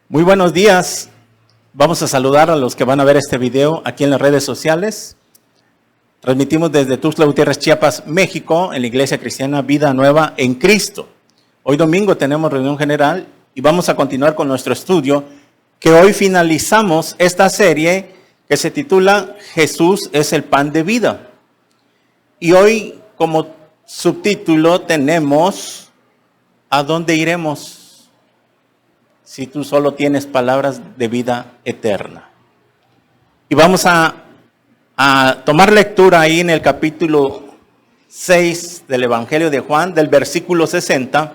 Muy buenos días. Vamos a saludar a los que van a ver este video aquí en las redes sociales. Transmitimos desde Tuxtla Gutiérrez, Chiapas, México, en la Iglesia Cristiana Vida Nueva en Cristo. Hoy domingo tenemos reunión general y vamos a continuar con nuestro estudio, que hoy finalizamos esta serie que se titula Jesús es el pan de vida. Y hoy como subtítulo tenemos ¿a dónde iremos si tú solo tienes palabras de vida eterna? Y vamos a tomar lectura ahí en el capítulo 6 del Evangelio de Juan, del versículo 60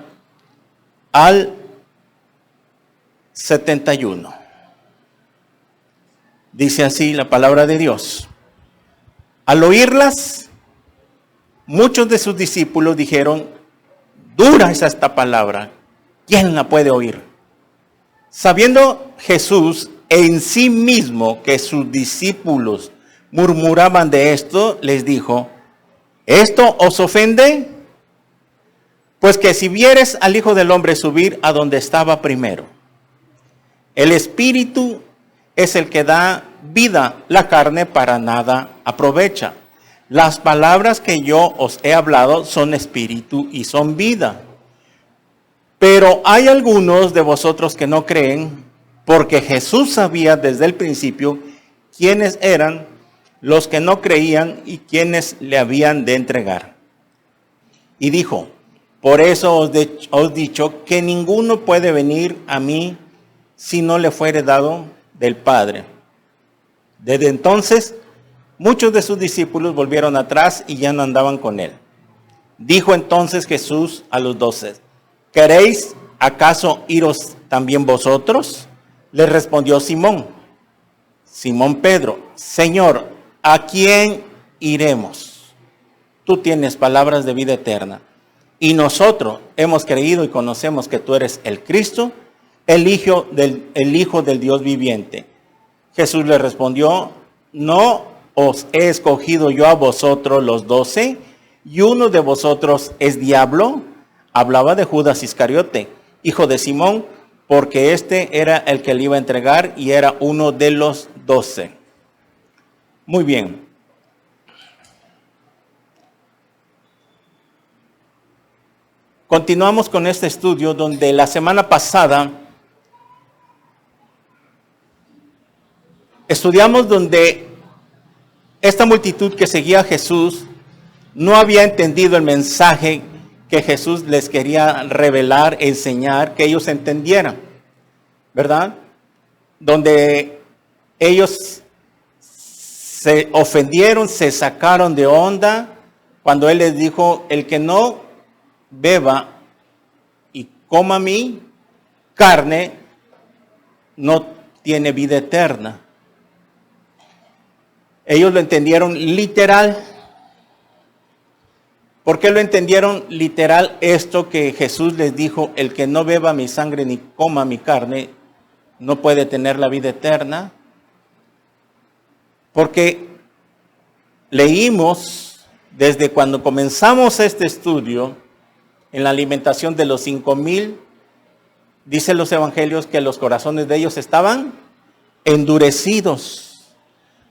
al 71. Dice así la palabra de Dios. Al oírlas, muchos de sus discípulos dijeron: dura es esta palabra, ¿quién la puede oír? Sabiendo Jesús en sí mismo que sus discípulos murmuraban de esto, les dijo: ¿esto os ofende? Pues que si vieres al Hijo del Hombre subir a donde estaba primero. El Espíritu es el que da vida, la carne para nada aprovecha. Las palabras que yo os he hablado son espíritu y son vida. Pero hay algunos de vosotros que no creen, porque Jesús sabía desde el principio quiénes eran los que no creían y quiénes le habían de entregar. Y dijo: por eso os he dicho que ninguno puede venir a mí si no le fuere dado del Padre. Desde entonces, muchos de sus discípulos volvieron atrás y ya no andaban con él. Dijo entonces Jesús a los 12: ¿queréis acaso iros también vosotros? Le respondió Simón Pedro: Señor, ¿a quién iremos? Tú tienes palabras de vida eterna, y nosotros hemos creído y conocemos que tú eres el Cristo, el Hijo del Dios viviente. Jesús le respondió: ¿no os he escogido yo a vosotros los 12? ¿Y uno de vosotros es diablo? Hablaba de Judas Iscariote, hijo de Simón, porque este era el que le iba a entregar y era uno de los 12. Muy bien. Continuamos con este estudio donde la semana pasada estudiamos donde esta multitud que seguía a Jesús no había entendido el mensaje que Jesús les quería revelar, enseñar, que ellos entendieran, ¿verdad? Donde ellos se ofendieron, se sacaron de onda cuando Él les dijo: el que no beba y coma mi carne no tiene vida eterna. Ellos lo entendieron literal. ¿Por qué lo entendieron literal esto que Jesús les dijo: el que no beba mi sangre ni coma mi carne no puede tener la vida eterna? Porque leímos desde cuando comenzamos este estudio en la alimentación de los 5,000, dicen los evangelios que los corazones de ellos estaban endurecidos.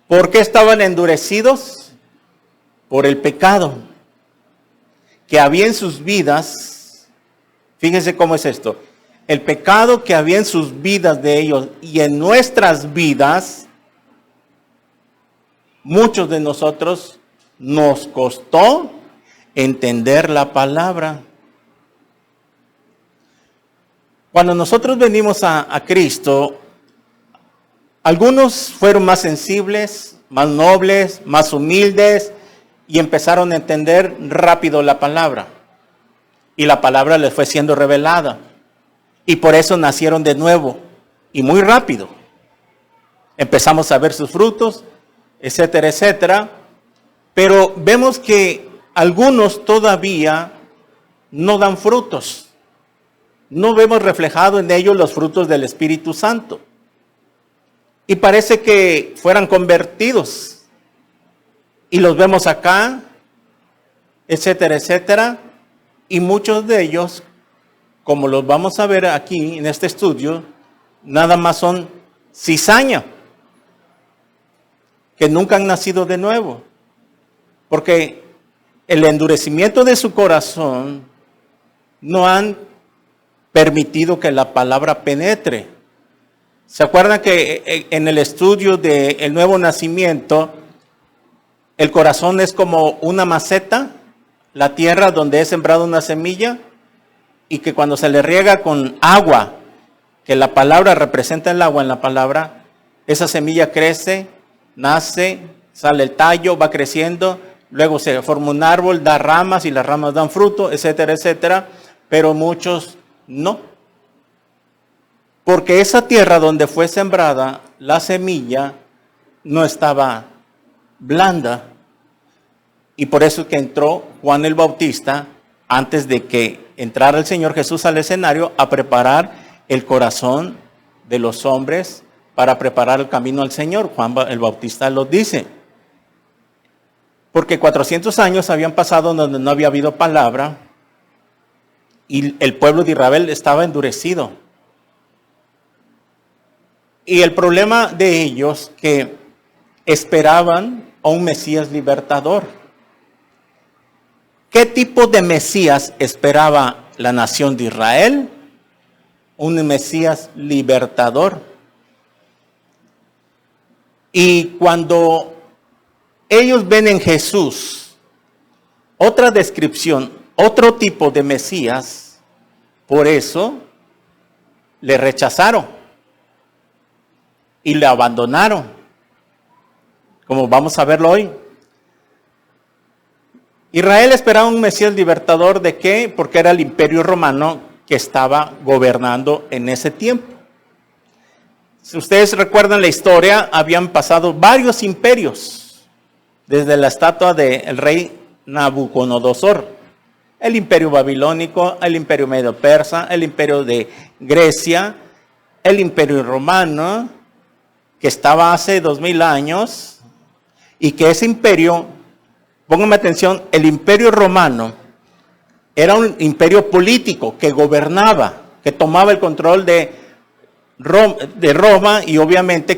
¿Por qué estaban endurecidos? Por el pecado que había en sus vidas. Fíjense cómo es esto. El pecado que había en sus vidas de ellos y en nuestras vidas, muchos de nosotros nos costó entender la palabra. Cuando nosotros venimos a Cristo, algunos fueron más sensibles, más nobles, más humildes, y empezaron a entender rápido la palabra. Y la palabra les fue siendo revelada. Y por eso nacieron de nuevo. Y muy rápido. Empezamos a ver sus frutos, etcétera, etcétera. Pero vemos que algunos todavía no dan frutos. No vemos reflejado en ellos los frutos del Espíritu Santo. Y parece que fueran convertidos. Y los vemos acá, etcétera, etcétera. Y muchos de ellos, como los vamos a ver aquí en este estudio, nada más son cizaña, que nunca han nacido de nuevo. Porque el endurecimiento de su corazón no han permitido que la palabra penetre. ¿Se acuerdan que en el estudio del nuevo nacimiento, el corazón es como una maceta, la tierra donde es sembrada una semilla, y que cuando se le riega con agua, que la palabra representa el agua en la palabra, esa semilla crece, nace, sale el tallo, va creciendo, luego se forma un árbol, da ramas y las ramas dan fruto, etcétera, etcétera, pero muchos no. Porque esa tierra donde fue sembrada la semilla no estaba blanda, y por eso es que entró Juan el Bautista antes de que entrara el Señor Jesús al escenario a preparar el corazón de los hombres para preparar el camino al Señor. Juan el Bautista lo dice. Porque 400 años habían pasado donde no había habido palabra y el pueblo de Israel estaba endurecido. Y el problema de ellos que esperaban a un Mesías libertador. ¿Qué tipo de Mesías esperaba la nación de Israel? Un Mesías libertador. Y cuando ellos ven en Jesús otra descripción, otro tipo de Mesías, por eso le rechazaron y le abandonaron, como vamos a verlo hoy. Israel esperaba un Mesías libertador, ¿de qué? Porque era el imperio romano que estaba gobernando en ese tiempo. Si ustedes recuerdan la historia, habían pasado varios imperios, desde la estatua del rey Nabucodonosor, el imperio babilónico, el imperio medio persa, el imperio de Grecia, el imperio romano, que estaba hace 2000 años, y que ese imperio, pónganme atención, el imperio romano era un imperio político que gobernaba, que tomaba el control de Roma y obviamente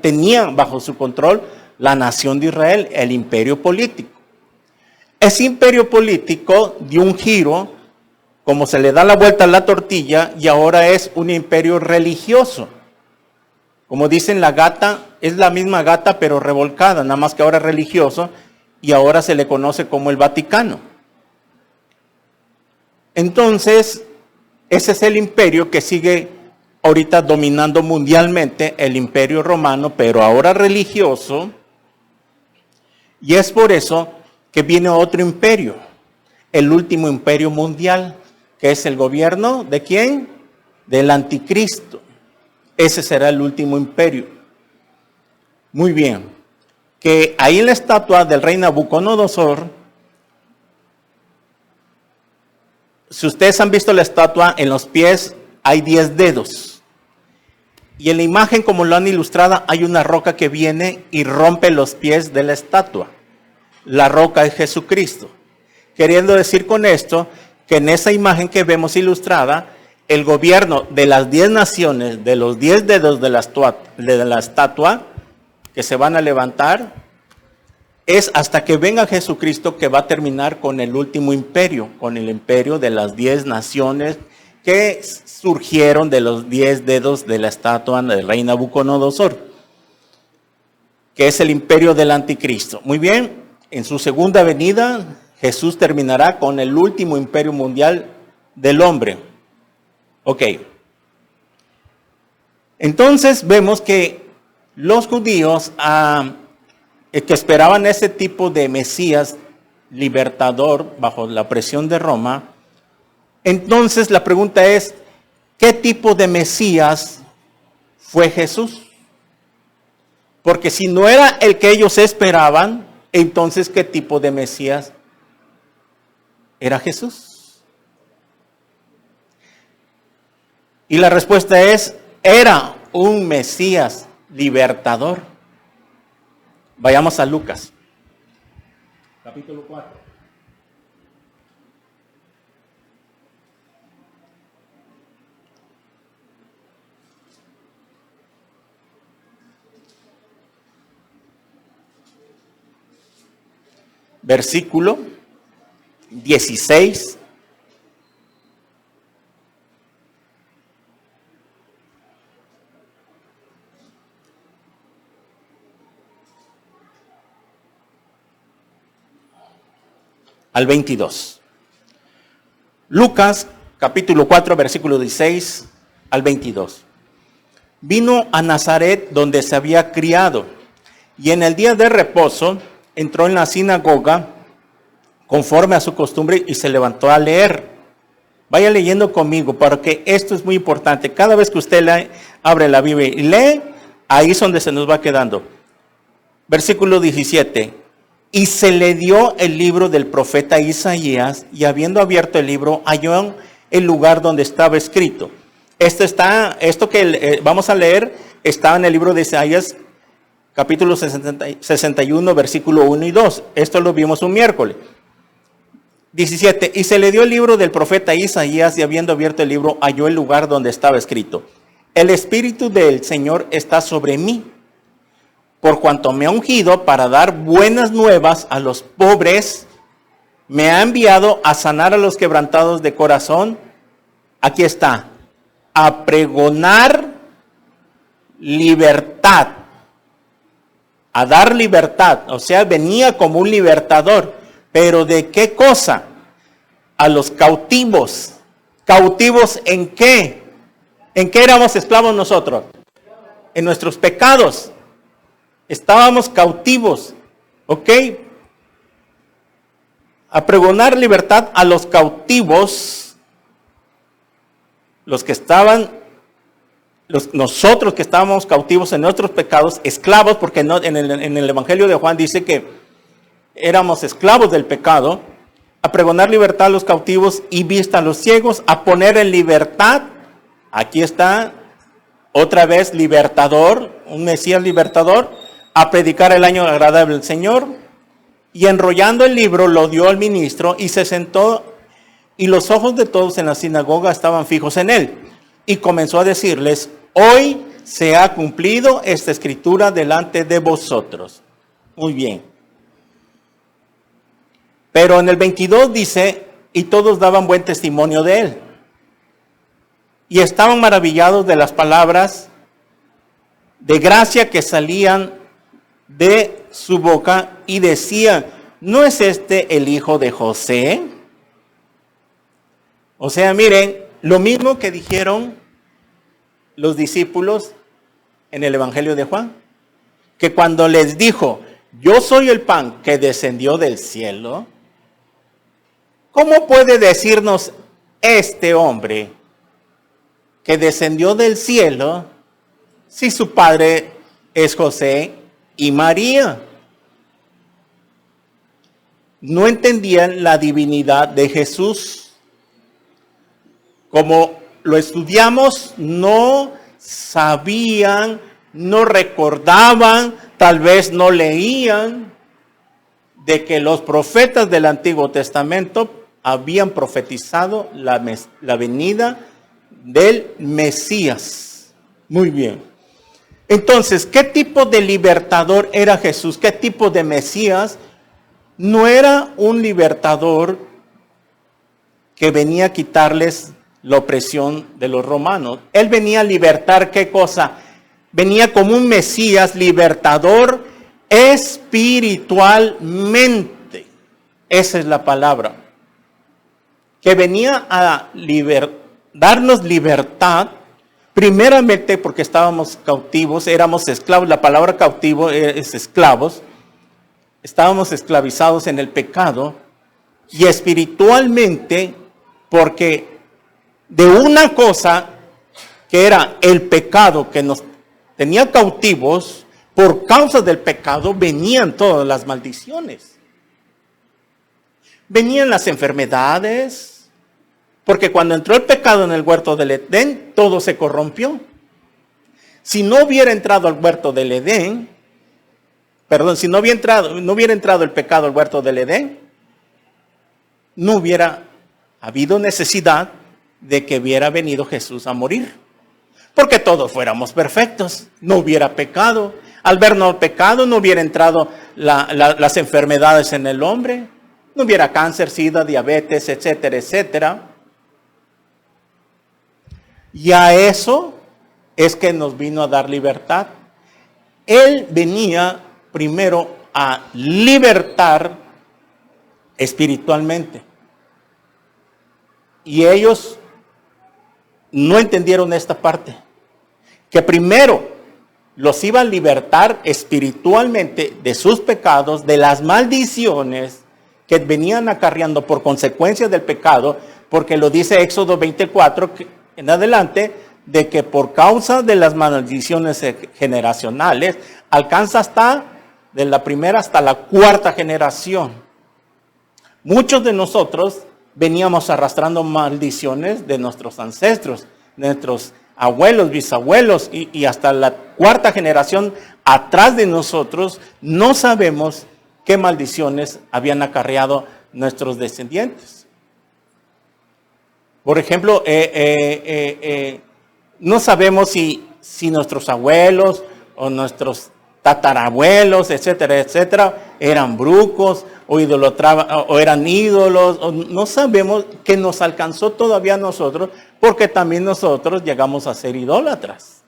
tenía bajo su control la nación de Israel, el imperio político. Ese imperio político dio un giro, como se le da la vuelta a la tortilla, y ahora es un imperio religioso. Como dicen, la gata es la misma gata pero revolcada, nada más que ahora es religioso y ahora se le conoce como el Vaticano. Entonces, ese es el imperio que sigue ahorita dominando mundialmente, el imperio romano, pero ahora religioso. Y es por eso que viene otro imperio, el último imperio mundial, que es el gobierno ¿de quién? Del anticristo. Ese será el último imperio. Muy bien. Que ahí en la estatua del rey Nabucodonosor, si ustedes han visto la estatua, en los pies hay 10 dedos. Y en la imagen, como lo han ilustrado, hay una roca que viene y rompe los pies de la estatua. La roca es Jesucristo. Queriendo decir con esto que en esa imagen que vemos ilustrada, el gobierno de las 10 naciones, de los 10 dedos de la estatua que se van a levantar, es hasta que venga Jesucristo que va a terminar con el último imperio, con el imperio de las 10 naciones que surgieron de los 10 dedos de la estatua del rey Nabucodonosor, que es el imperio del anticristo. Muy bien, en su segunda venida, Jesús terminará con el último imperio mundial del hombre. Ok. Entonces vemos que los judíos que esperaban ese tipo de Mesías libertador bajo la presión de Roma, entonces la pregunta es, ¿qué tipo de Mesías fue Jesús? Porque si no era el que ellos esperaban, entonces ¿qué tipo de Mesías era Jesús? Y la respuesta es, era un Mesías libertador. Vayamos a Lucas, capítulo 4. versículo 16. Al 22. Lucas, capítulo 4, versículo 16 al 22. Vino a Nazaret donde se había criado, y en el día de reposo entró en la sinagoga conforme a su costumbre y se levantó a leer. Vaya leyendo conmigo, porque esto es muy importante. Cada vez que usted abre la Biblia y lee, ahí es donde se nos va quedando. Versículo 17. Y se le dio el libro del profeta Isaías, y habiendo abierto el libro, halló el lugar donde estaba escrito. Esto que vamos a leer está en el libro de Isaías, capítulo 61, versículo 1 y 2. Esto lo vimos un miércoles. 17. Y se le dio el libro del profeta Isaías, y habiendo abierto el libro, halló el lugar donde estaba escrito. El Espíritu del Señor está sobre mí, por cuanto me ha ungido para dar buenas nuevas a los pobres, me ha enviado a sanar a los quebrantados de corazón. Aquí está, a pregonar libertad, a dar libertad. O sea, venía como un libertador. ¿Pero de qué cosa? A los cautivos. ¿Cautivos en qué? ¿En qué éramos esclavos nosotros? En nuestros pecados. Estábamos cautivos, ¿ok? A pregonar libertad a los cautivos, nosotros que estábamos cautivos en nuestros pecados, esclavos, porque en el Evangelio de Juan dice que éramos esclavos del pecado, a pregonar libertad a los cautivos y vista a los ciegos, a poner en libertad, aquí está, otra vez libertador, un Mesías libertador, a predicar el año agradable del Señor. Y enrollando el libro lo dio al ministro y se sentó, y los ojos de todos en la sinagoga estaban fijos en él. Y comenzó a decirles: hoy se ha cumplido esta escritura delante de vosotros. Muy bien. Pero en el 22 dice: y todos daban buen testimonio de él, y estaban maravillados de las palabras de gracia que salían de su boca, y decían: ¿no es este el hijo de José? O sea, miren, lo mismo que dijeron los discípulos en el Evangelio de Juan, que cuando les dijo: yo soy el pan que descendió del cielo, ¿cómo puede decirnos este hombre que descendió del cielo si su padre es José y María? No entendían la divinidad de Jesús. Como lo estudiamos, no sabían, no recordaban, tal vez no leían de que los profetas del Antiguo Testamento habían profetizado la venida del Mesías. Muy bien. Entonces, ¿qué tipo de libertador era Jesús? ¿Qué tipo de Mesías? No era un libertador que venía a quitarles la opresión de los romanos. Él venía a libertar, ¿qué cosa? Venía como un Mesías libertador espiritualmente. Esa es la palabra. Que venía a darnos libertad. Primeramente porque estábamos cautivos, éramos esclavos. La palabra cautivo es esclavos. Estábamos esclavizados en el pecado. Y espiritualmente porque de una cosa que era el pecado que nos tenía cautivos, por causa del pecado venían todas las maldiciones. Venían las enfermedades, porque cuando entró el pecado en el huerto del Edén, todo se corrompió. Si no hubiera entrado al huerto del Edén, si no hubiera entrado el pecado al huerto del Edén, no hubiera habido necesidad de que hubiera venido Jesús a morir. Porque todos fuéramos perfectos, no hubiera pecado. Al ver no pecado, no hubiera entrado las enfermedades en el hombre, no hubiera cáncer, sida, diabetes, etcétera, etcétera. Y a eso es que nos vino a dar libertad. Él venía primero a libertar espiritualmente. Y ellos no entendieron esta parte. Que primero los iba a libertar espiritualmente de sus pecados, de las maldiciones que venían acarreando por consecuencia del pecado, porque lo dice Éxodo 24 en adelante, de que por causa de las maldiciones generacionales, alcanza hasta de la primera hasta la cuarta generación. Muchos de nosotros veníamos arrastrando maldiciones de nuestros ancestros, de nuestros abuelos, bisabuelos y hasta la cuarta generación atrás de nosotros. No sabemos qué maldiciones habían acarreado nuestros descendientes. Por ejemplo, no sabemos si nuestros abuelos o nuestros tatarabuelos, etcétera, etcétera, eran brucos o idolatraban o eran ídolos. No sabemos qué nos alcanzó todavía a nosotros, porque también nosotros llegamos a ser idólatras.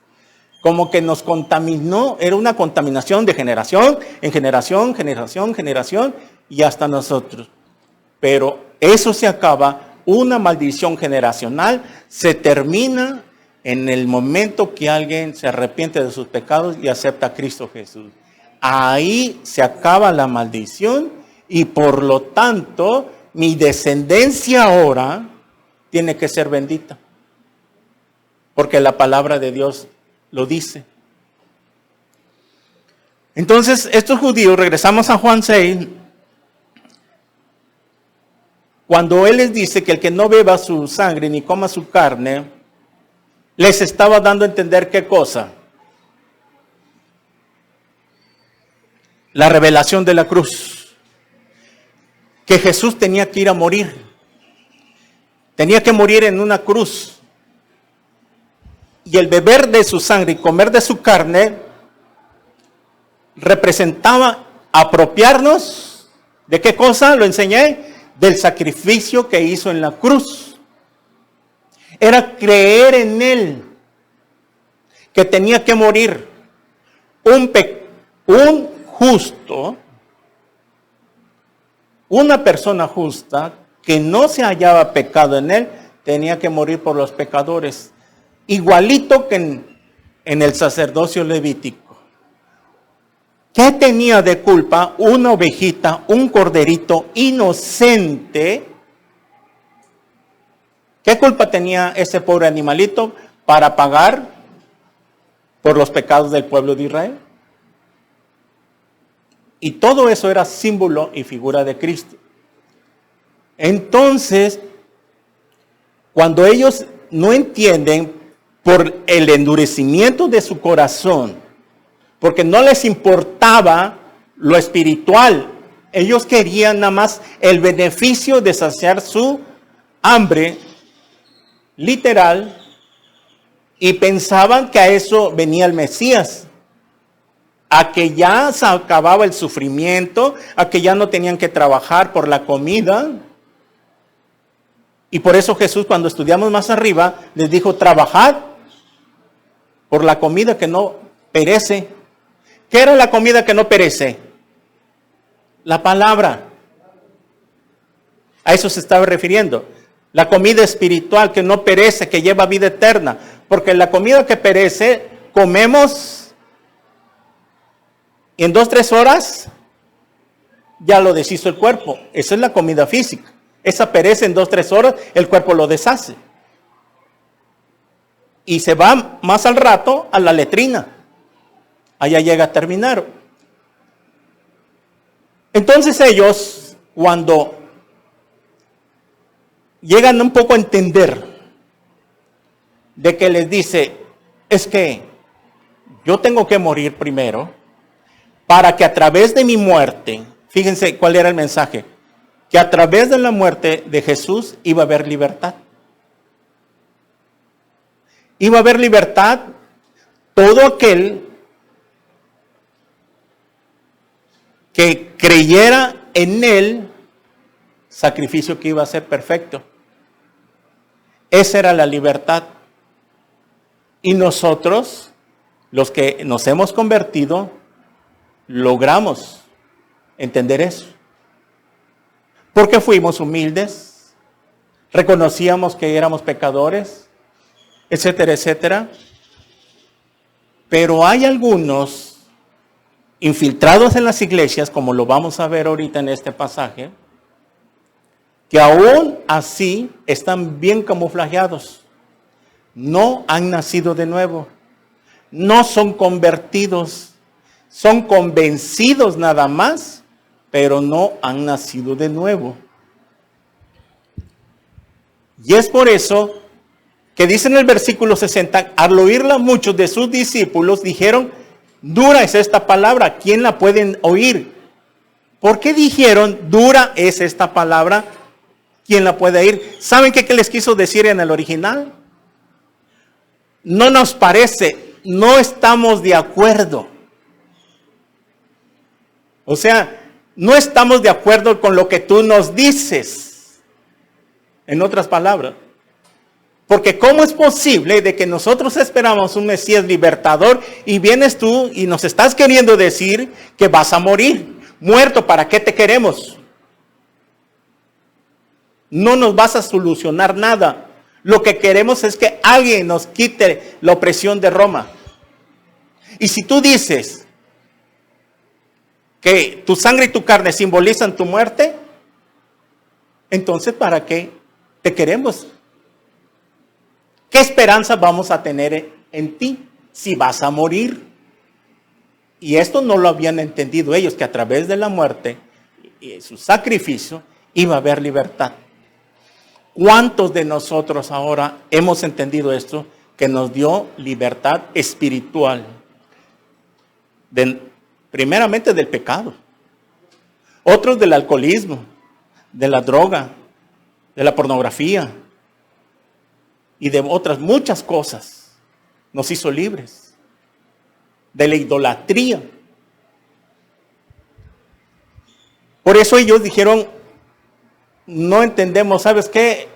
Como que nos contaminó, era una contaminación de generación en generación, generación y hasta nosotros. Pero eso se acaba, una maldición generacional se termina en el momento que alguien se arrepiente de sus pecados y acepta a Cristo Jesús. Ahí se acaba la maldición y por lo tanto mi descendencia ahora tiene que ser bendita. Porque la palabra de Dios lo dice. Entonces, estos judíos, regresamos a Juan 6, cuando Él les dice que el que no beba su sangre ni coma su carne, les estaba dando a entender qué cosa. La revelación de la cruz. Que Jesús tenía que ir a morir. Tenía que morir en una cruz. Y el beber de su sangre y comer de su carne representaba apropiarnos. ¿De qué cosa? Lo enseñé. Del sacrificio que hizo en la cruz. Era creer en Él, que tenía que morir. Un justo, una persona justa, que no se hallaba pecado en Él, tenía que morir por los pecadores. Igualito que en el sacerdocio levítico. ¿Qué tenía de culpa una ovejita, un corderito inocente? ¿Qué culpa tenía ese pobre animalito para pagar por los pecados del pueblo de Israel? Y todo eso era símbolo y figura de Cristo. Entonces, cuando ellos no entienden por el endurecimiento de su corazón, porque no les importaba lo espiritual, ellos querían nada más el beneficio de saciar su hambre literal, y pensaban que a eso venía el Mesías, a que ya se acababa el sufrimiento, a que ya no tenían que trabajar por la comida. Y por eso Jesús, cuando estudiamos más arriba, les dijo: trabajad por la comida que no perece. ¿Qué era la comida que no perece? La palabra. A eso se estaba refiriendo. La comida espiritual que no perece, que lleva vida eterna. Porque la comida que perece, comemos y en 2-3 horas ya lo deshizo el cuerpo. Esa es la comida física. Esa perece en 2-3 horas, el cuerpo lo deshace. Y se va más al rato a la letrina. Allá llega a terminar. Entonces ellos, cuando llegan un poco a entender de que les dice: es que yo tengo que morir primero para que a través de mi muerte, fíjense cuál era el mensaje, que a través de la muerte de Jesús iba a haber libertad. Iba a haber libertad todo aquel que creyera en Él, sacrificio que iba a ser perfecto. Esa era la libertad. Y nosotros, los que nos hemos convertido, logramos entender eso. Porque fuimos humildes, reconocíamos que éramos pecadores, etcétera, etcétera. Pero hay algunos infiltrados en las iglesias, como lo vamos a ver ahorita en este pasaje, que aún así están bien camuflajeados. No han nacido de nuevo. No son convertidos. Son convencidos nada más, pero no han nacido de nuevo. Y es por eso que dice en el versículo 60, al oírla muchos de sus discípulos dijeron, dura es esta palabra, ¿quién la puede oír? ¿Por qué dijeron, dura es esta palabra, quién la puede oír? ¿Saben qué les quiso decir en el original? No nos parece, no estamos de acuerdo. O sea, no estamos de acuerdo con lo que tú nos dices. En otras palabras. Porque ¿cómo es posible de que nosotros esperamos un Mesías libertador y vienes tú y nos estás queriendo decir que vas a morir? Muerto, ¿para qué te queremos? No nos vas a solucionar nada. Lo que queremos es que alguien nos quite la opresión de Roma. Y si tú dices que tu sangre y tu carne simbolizan tu muerte, entonces ¿para qué te queremos? ¿Qué esperanza vamos a tener en ti si vas a morir? Y esto no lo habían entendido ellos, que a través de la muerte y su sacrificio iba a haber libertad. ¿Cuántos de nosotros ahora hemos entendido esto? Que nos dio libertad espiritual. Primeramente del pecado. Otros del alcoholismo, de la droga, de la pornografía y de otras muchas cosas. Nos hizo libres. De la idolatría. Por eso ellos dijeron, no entendemos, ¿sabes qué?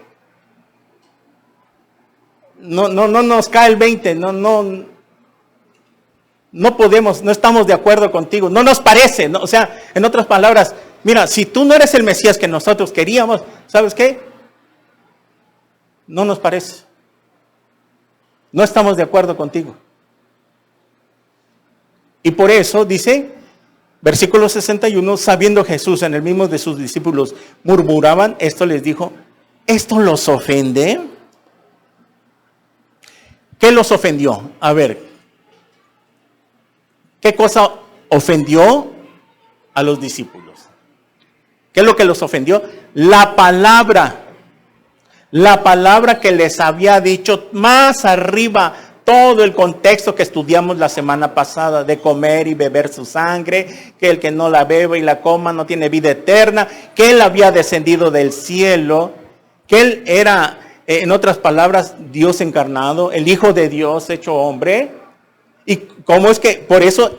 No nos cae el 20, no podemos, no estamos de acuerdo contigo, no nos parece, ¿no? O sea, en otras palabras, mira, si tú no eres el Mesías que nosotros queríamos, ¿sabes qué? No nos parece. No estamos de acuerdo contigo. Y por eso dice, versículo 61, sabiendo Jesús en el mismo de sus discípulos murmuraban, esto les dijo, ¿esto los ofende? ¿Qué los ofendió? A ver, ¿qué cosa ofendió a los discípulos? ¿Qué es lo que los ofendió? La palabra que les había dicho más arriba, todo el contexto que estudiamos la semana pasada, de comer y beber su sangre, que el que no la beba y la coma no tiene vida eterna, que Él había descendido del cielo, que Él era, en otras palabras, Dios encarnado, el Hijo de Dios hecho hombre. Y cómo es que, por eso,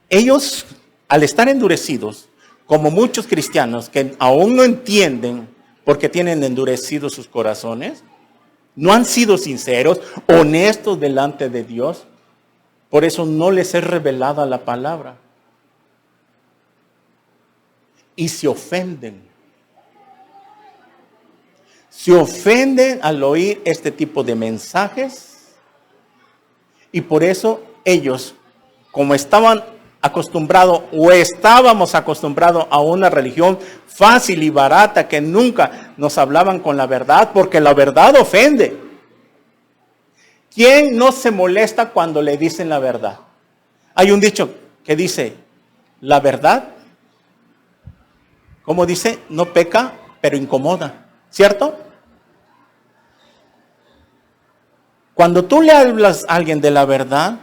ellos, al estar endurecidos, como muchos cristianos que aún no entienden porque tienen endurecidos sus corazones, no han sido sinceros, honestos delante de Dios, por eso no les es revelada la palabra. Y se ofenden. Se ofenden al oír este tipo de mensajes. Y por eso ellos, como estaban acostumbrados o estábamos acostumbrados a una religión fácil y barata que nunca nos hablaban con la verdad, porque la verdad ofende. ¿Quién no se molesta cuando le dicen la verdad? Hay un dicho que dice, la verdad, ¿cómo dice? No peca, pero incomoda, ¿cierto? Cuando tú le hablas a alguien de la verdad,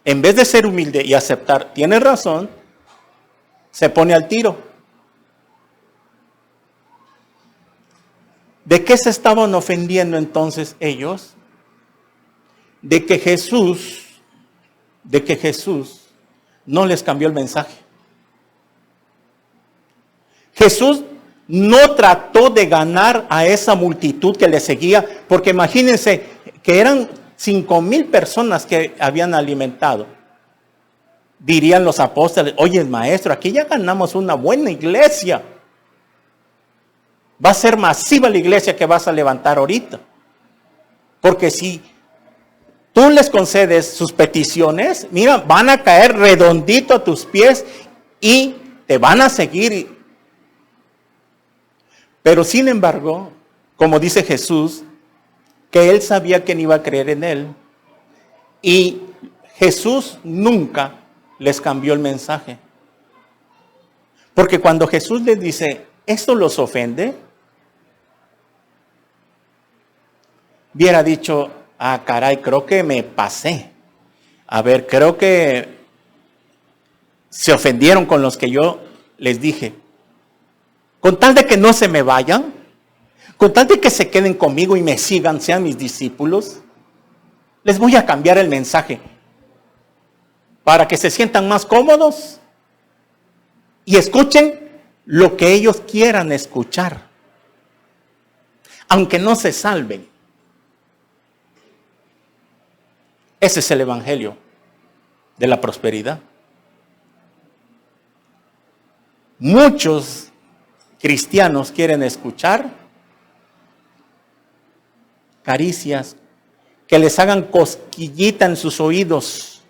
en vez de ser humilde y aceptar, tiene razón, se pone al tiro. ¿De qué se estaban ofendiendo entonces ellos? De que Jesús no les cambió el mensaje. Jesús no trató de ganar a esa multitud que le seguía, porque imagínense que eran 5,000 personas que habían alimentado. Dirían los apóstoles, oye maestro, aquí ya ganamos una buena iglesia. Va a ser masiva la iglesia que vas a levantar ahorita. Porque si tú les concedes sus peticiones, mira, van a caer redondito a tus pies y te van a seguir. Pero sin embargo, como dice Jesús, que él sabía que no iba a creer en él. Y Jesús nunca les cambió el mensaje. Porque cuando Jesús les dice, ¿esto los ofende? Hubiera dicho, ah, caray, creo que me pasé. A ver, creo que se ofendieron con los que yo les dije. Con tal de que no se me vayan, con tal de que se queden conmigo y me sigan, sean mis discípulos, les voy a cambiar el mensaje para que se sientan más cómodos y escuchen lo que ellos quieran escuchar, aunque no se salven. Ese es el evangelio de la prosperidad. Muchos cristianos quieren escuchar caricias que les hagan cosquillita en sus oídos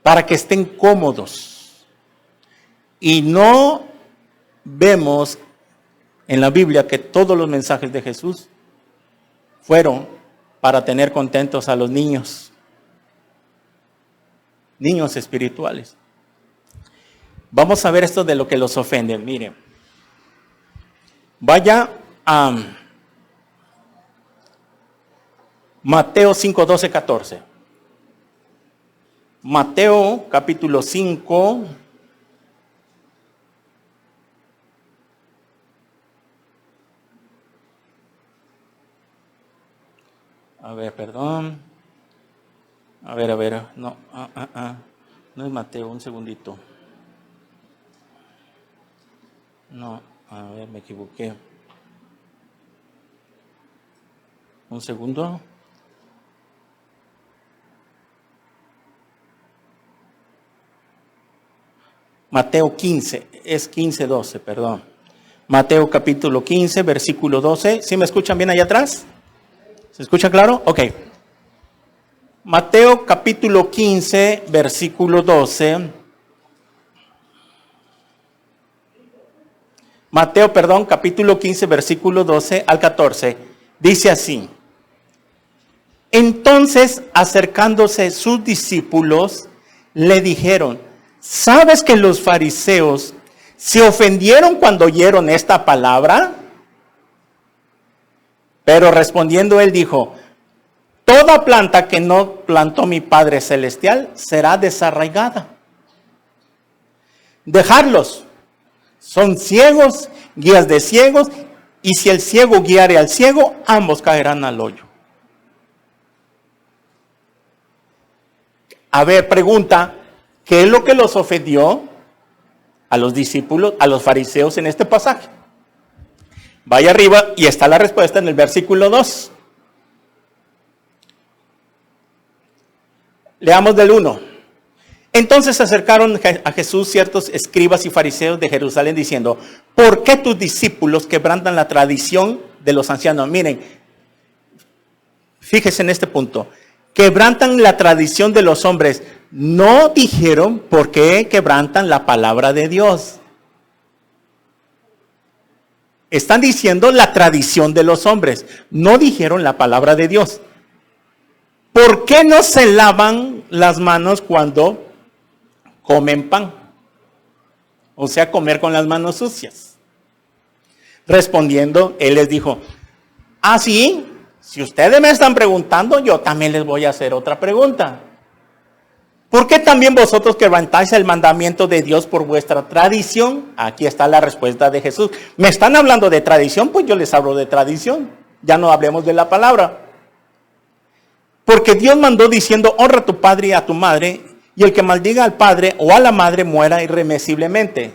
para que estén cómodos. Y no vemos en la Biblia que todos los mensajes de Jesús fueron para tener contentos a los niños espirituales. Vamos a ver esto de lo que los ofende. Miren, vaya a Mateo 5, 12, 14. Mateo capítulo 5. A ver, perdón. A ver. No, no es Mateo, un segundito. No, a ver, me equivoqué. Un segundo. Mateo 15, es 15, 12, perdón. Mateo capítulo 15, versículo 12. ¿Sí me escuchan bien allá atrás? ¿Se escucha claro? Ok. Mateo capítulo 15, versículo 12. Mateo, perdón, capítulo 15, versículo 12 al 14. Dice así. Entonces, acercándose sus discípulos, le dijeron, ¿sabes que los fariseos se ofendieron cuando oyeron esta palabra? Pero respondiendo él dijo, toda planta que no plantó mi Padre Celestial será desarraigada. Dejarlos. Son ciegos, guías de ciegos, y si el ciego guiare al ciego, ambos caerán al hoyo. A ver, pregunta, ¿qué es lo que los ofendió a los discípulos, a los fariseos en este pasaje? Vaya arriba y está la respuesta en el versículo 2. Leamos del 1. Entonces se acercaron a Jesús ciertos escribas y fariseos de Jerusalén diciendo, ¿por qué tus discípulos quebrantan la tradición de los ancianos? Miren, fíjense en este punto. Quebrantan la tradición de los hombres. No dijeron por qué quebrantan la palabra de Dios. Están diciendo la tradición de los hombres. No dijeron la palabra de Dios. ¿Por qué no se lavan las manos cuando comen pan? O sea, comer con las manos sucias. Respondiendo, él les dijo, sí, si ustedes me están preguntando, yo también les voy a hacer otra pregunta. ¿Por qué también vosotros quebrantáis el mandamiento de Dios por vuestra tradición? Aquí está la respuesta de Jesús. ¿Me están hablando de tradición? Pues yo les hablo de tradición. Ya no hablemos de la palabra. Porque Dios mandó diciendo, honra a tu padre y a tu madre, y el que maldiga al padre o a la madre muera irremisiblemente.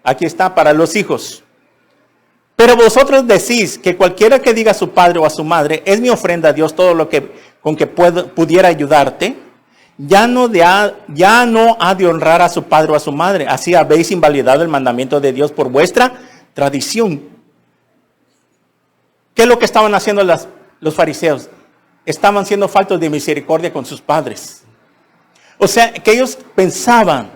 Aquí está, para los hijos. Pero vosotros decís que cualquiera que diga a su padre o a su madre, es mi ofrenda a Dios todo lo que con que pudiera ayudarte, ya no ha de honrar a su padre o a su madre. Así habéis invalidado el mandamiento de Dios por vuestra tradición. ¿Qué es lo que estaban haciendo los fariseos? Estaban siendo faltos de misericordia con sus padres. O sea, que ellos pensaban,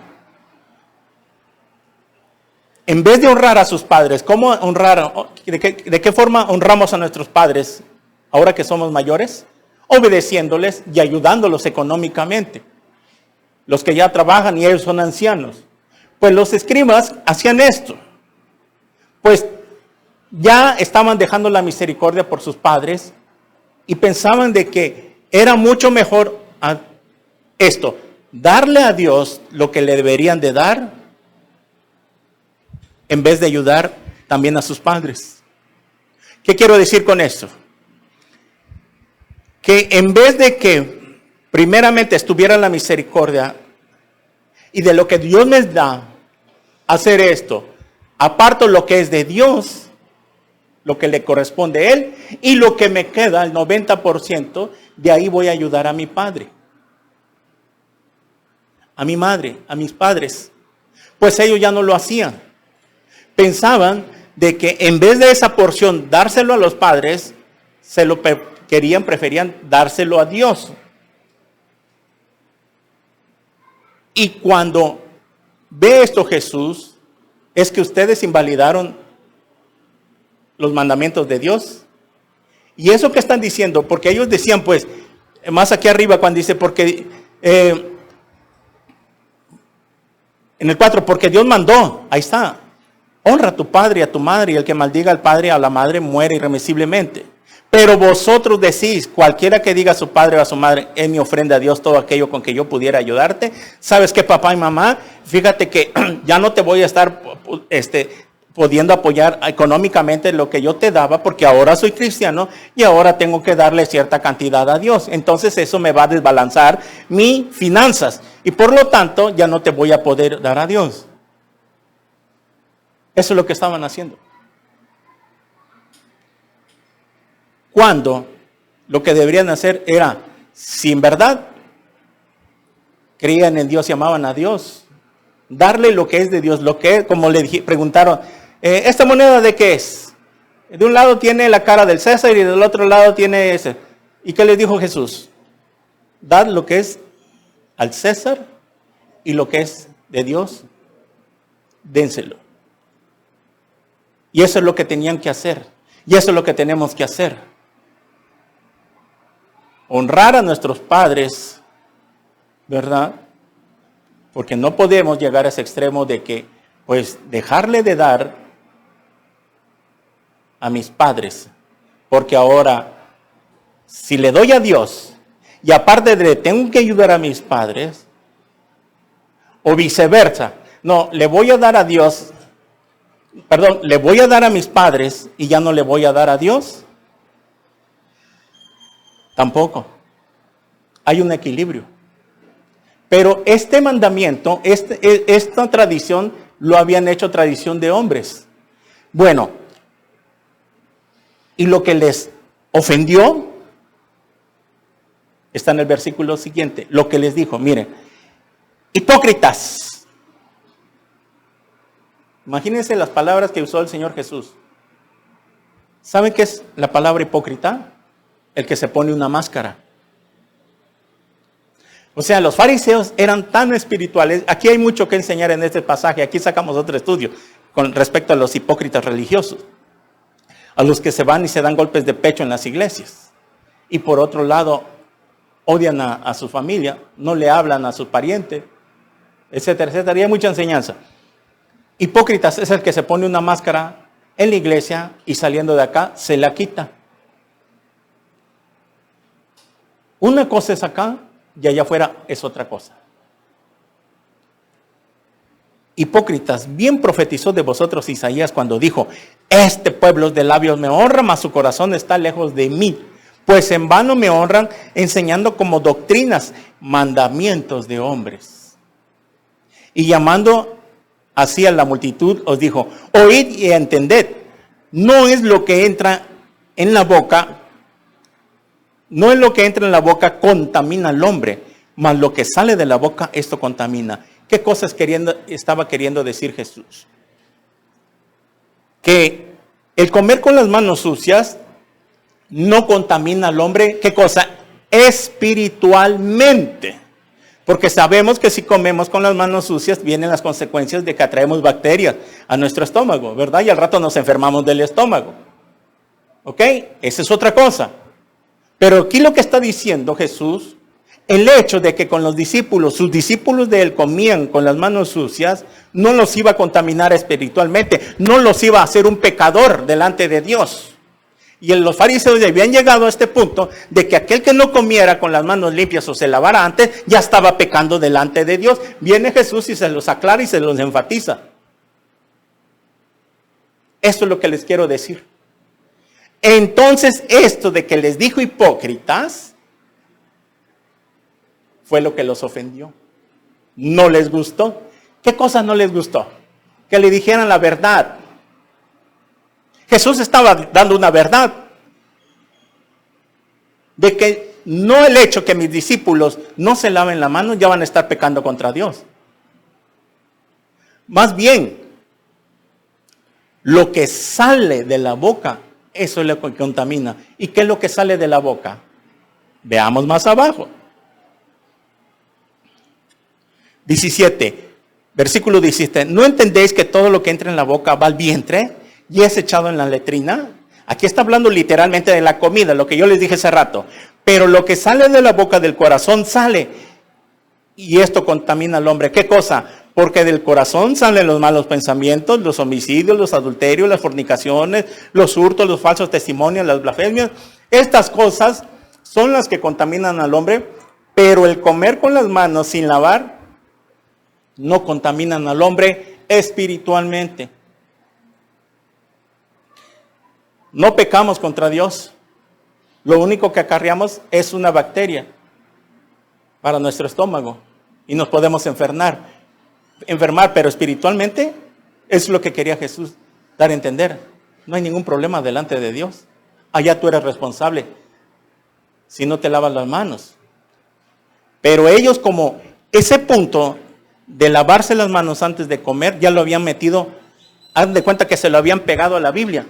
en vez de honrar a sus padres, ¿cómo honrar? ¿De qué forma honramos a nuestros padres ahora que somos mayores? Obedeciéndoles y ayudándolos económicamente. Los que ya trabajan y ellos son ancianos. Pues los escribas hacían esto. Pues ya estaban dejando la misericordia por sus padres y pensaban de que era mucho mejor esto, darle a Dios lo que le deberían de dar, en vez de ayudar también a sus padres. ¿Qué quiero decir con esto? Que en vez de que primeramente estuviera la misericordia y de lo que Dios me da, hacer esto, aparto lo que es de Dios, lo que le corresponde a Él, y lo que me queda, el 90%, de ahí voy a ayudar a mi padre, a mi madre, a mis padres. Pues ellos ya no lo hacían. Pensaban de que en vez de esa porción dárselo a los padres, preferían dárselo a Dios. Y cuando ve esto Jesús, es que ustedes invalidaron los mandamientos de Dios. Y eso que están diciendo, porque ellos decían, pues, más aquí arriba cuando dice, porque en el 4, porque Dios mandó, ahí está, honra a tu padre y a tu madre, y el que maldiga al padre o a la madre muere irremisiblemente. Pero vosotros decís, cualquiera que diga a su padre o a su madre, es mi ofrenda a Dios todo aquello con que yo pudiera ayudarte. ¿Sabes qué, papá y mamá? Fíjate que ya no te voy a estar pudiendo apoyar económicamente lo que yo te daba, porque ahora soy cristiano y ahora tengo que darle cierta cantidad a Dios. Entonces eso me va a desbalanzar mis finanzas y por lo tanto ya no te voy a poder dar a Dios. Eso es lo que estaban haciendo. Cuando lo que deberían hacer era, si en verdad creían en Dios y amaban a Dios, darle lo que es de Dios, lo que, como le preguntaron, ¿esta moneda de qué es? De un lado tiene la cara del César y del otro lado tiene ese. ¿Y qué les dijo Jesús? Dad lo que es al César y lo que es de Dios, dénselo. Y eso es lo que tenían que hacer. Y eso es lo que tenemos que hacer. Honrar a nuestros padres, ¿verdad? Porque no podemos llegar a ese extremo de que, pues, dejarle de dar a mis padres. Porque ahora, si le doy a Dios, y aparte de tengo que ayudar a mis padres, o viceversa, no, le voy a dar a Dios, le voy a dar a mis padres y ya no le voy a dar a Dios. Tampoco. Hay un equilibrio. Pero este mandamiento, esta tradición, lo habían hecho tradición de hombres. Bueno, y lo que les ofendió está en el versículo siguiente. Lo que les dijo, miren, hipócritas. Imagínense las palabras que usó el Señor Jesús. ¿Saben qué es la palabra hipócrita? El que se pone una máscara. O sea, los fariseos eran tan espirituales. Aquí hay mucho que enseñar en este pasaje. Aquí sacamos otro estudio con respecto a los hipócritas religiosos. A los que se van y se dan golpes de pecho en las iglesias. Y por otro lado, odian a su familia, no le hablan a su pariente, etcétera, etcétera. Y hay mucha enseñanza. Hipócritas es el que se pone una máscara en la iglesia y saliendo de acá se la quita. Una cosa es acá y allá afuera es otra cosa. Hipócritas, bien profetizó de vosotros Isaías cuando dijo, este pueblo de labios me honra, mas su corazón está lejos de mí. Pues en vano me honran enseñando como doctrinas, mandamientos de hombres. Y llamando así a la multitud os dijo: oíd y entended, no es lo que entra en la boca, no es lo que entra en la boca contamina al hombre, mas lo que sale de la boca, esto contamina. ¿Qué cosas estaba queriendo decir Jesús? Que el comer con las manos sucias no contamina al hombre. ¿Qué cosa? Espiritualmente. Porque sabemos que si comemos con las manos sucias vienen las consecuencias de que atraemos bacterias a nuestro estómago, ¿verdad? Y al rato nos enfermamos del estómago. ¿Ok? Esa es otra cosa. Pero aquí lo que está diciendo Jesús, el hecho de que con los discípulos, sus discípulos de él comían con las manos sucias, no los iba a contaminar espiritualmente, no los iba a hacer un pecador delante de Dios. Y los fariseos ya habían llegado a este punto de que aquel que no comiera con las manos limpias o se lavara antes, ya estaba pecando delante de Dios. Viene Jesús y se los aclara y se los enfatiza. Esto es lo que les quiero decir. Entonces, esto de que les dijo hipócritas, fue lo que los ofendió. No les gustó. ¿Qué cosa no les gustó? Que le dijeran la verdad. Jesús estaba dando una verdad. De que no el hecho que mis discípulos no se laven la mano ya van a estar pecando contra Dios. Más bien, lo que sale de la boca, eso es lo que contamina. ¿Y qué es lo que sale de la boca? Veamos más abajo. 17, versículo 17. ¿No entendéis que todo lo que entra en la boca va al vientre y es echado en la letrina? Aquí está hablando literalmente de la comida, lo que yo les dije hace rato. Pero lo que sale de la boca del corazón sale. Y esto contamina al hombre. ¿Qué cosa? Porque del corazón salen los malos pensamientos, los homicidios, los adulterios, las fornicaciones, los hurtos, los falsos testimonios, las blasfemias. Estas cosas son las que contaminan al hombre. Pero el comer con las manos sin lavar no contaminan al hombre espiritualmente. No pecamos contra Dios. Lo único que acarreamos es una bacteria para nuestro estómago y nos podemos enfermar, pero espiritualmente es lo que quería Jesús dar a entender. No hay ningún problema delante de Dios. Allá tú eres responsable si no te lavas las manos. Pero ellos, como ese punto de lavarse las manos antes de comer, ya lo habían metido, haz de cuenta que se lo habían pegado a la Biblia.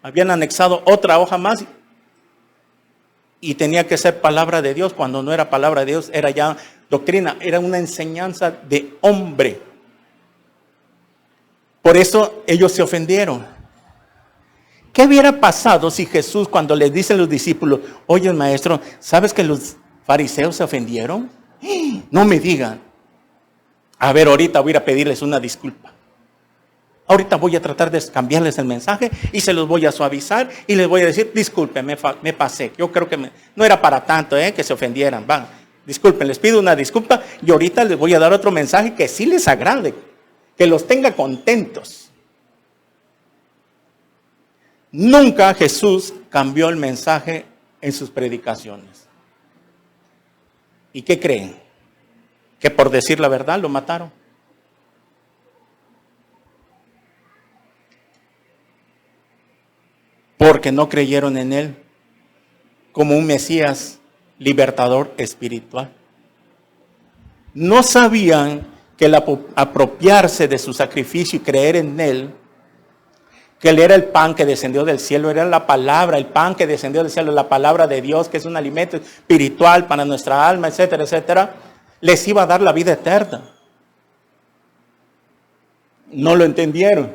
Habían anexado otra hoja más y tenía que ser palabra de Dios. Cuando no era palabra de Dios, era ya doctrina, era una enseñanza de hombre. Por eso ellos se ofendieron. ¿Qué hubiera pasado si Jesús, cuando les dice a los discípulos: oye, maestro, ¿sabes que los fariseos se ofendieron? No me digan. A ver, ahorita voy a ir a pedirles una disculpa. Ahorita voy a tratar de cambiarles el mensaje y se los voy a suavizar y les voy a decir: disculpen, me pasé. Yo creo que no era para tanto, que se ofendieran. Van, disculpen, les pido una disculpa y ahorita les voy a dar otro mensaje que sí les agrade, que los tenga contentos. Nunca Jesús cambió el mensaje en sus predicaciones. ¿Y qué creen? Que por decir la verdad lo mataron. Porque no creyeron en él como un Mesías libertador espiritual. No sabían que el apropiarse de su sacrificio y creer en él, que él era el pan que descendió del cielo, era la palabra, el pan que descendió del cielo, la palabra de Dios, que es un alimento espiritual para nuestra alma, etcétera, etcétera, les iba a dar la vida eterna. No lo entendieron.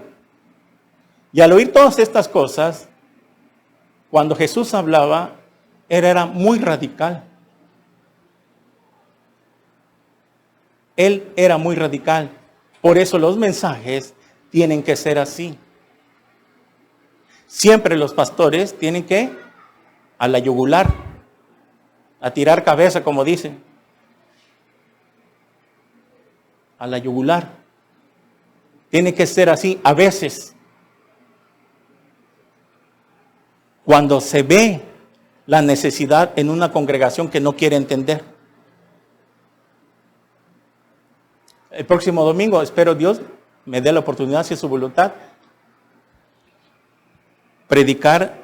Y al oír todas estas cosas, cuando Jesús hablaba, era muy radical. Él era muy radical. Por eso los mensajes tienen que ser así. Siempre los pastores tienen que a la yugular, a tirar cabeza, como dicen. A la yugular. Tiene que ser así a veces. Cuando se ve la necesidad en una congregación que no quiere entender. el próximo domingo, espero Dios me dé la oportunidad, si es su voluntad, predicar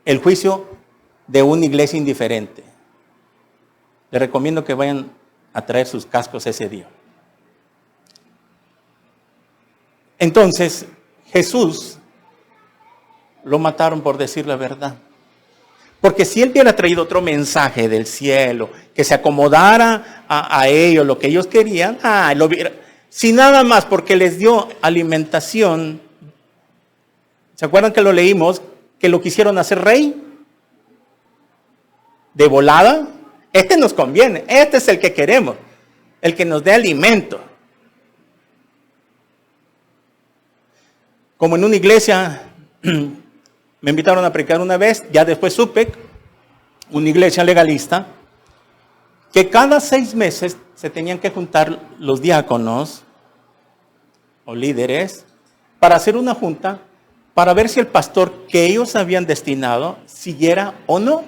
el juicio de una iglesia indiferente. Les recomiendo que vayan a traer sus cascos ese día. Entonces, Jesús lo mataron por decir la verdad. Porque si él hubiera traído otro mensaje del cielo, que se acomodara a ellos, lo que ellos querían, si nada más porque les dio alimentación, ¿se acuerdan que lo leímos? Que lo quisieron hacer rey. De volada, este nos conviene, este es el que queremos, el que nos dé alimento. Como en una iglesia, me invitaron a predicar una vez, ya después supe, una iglesia legalista, que cada 6 meses se tenían que juntar los diáconos o líderes para hacer una junta para ver si el pastor que ellos habían destinado siguiera o no.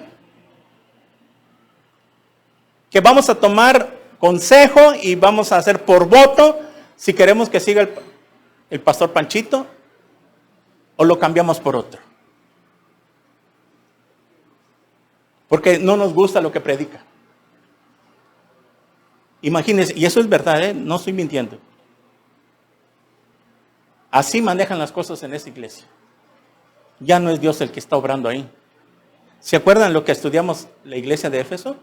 Que vamos a tomar consejo y vamos a hacer por voto si queremos que siga el pastor Panchito o lo cambiamos por otro. Porque no nos gusta lo que predica. Imagínense, y eso es verdad, no estoy mintiendo. Así manejan las cosas en esta iglesia. Ya no es Dios el que está obrando ahí. ¿Se acuerdan lo que estudiamos la iglesia de Éfeso?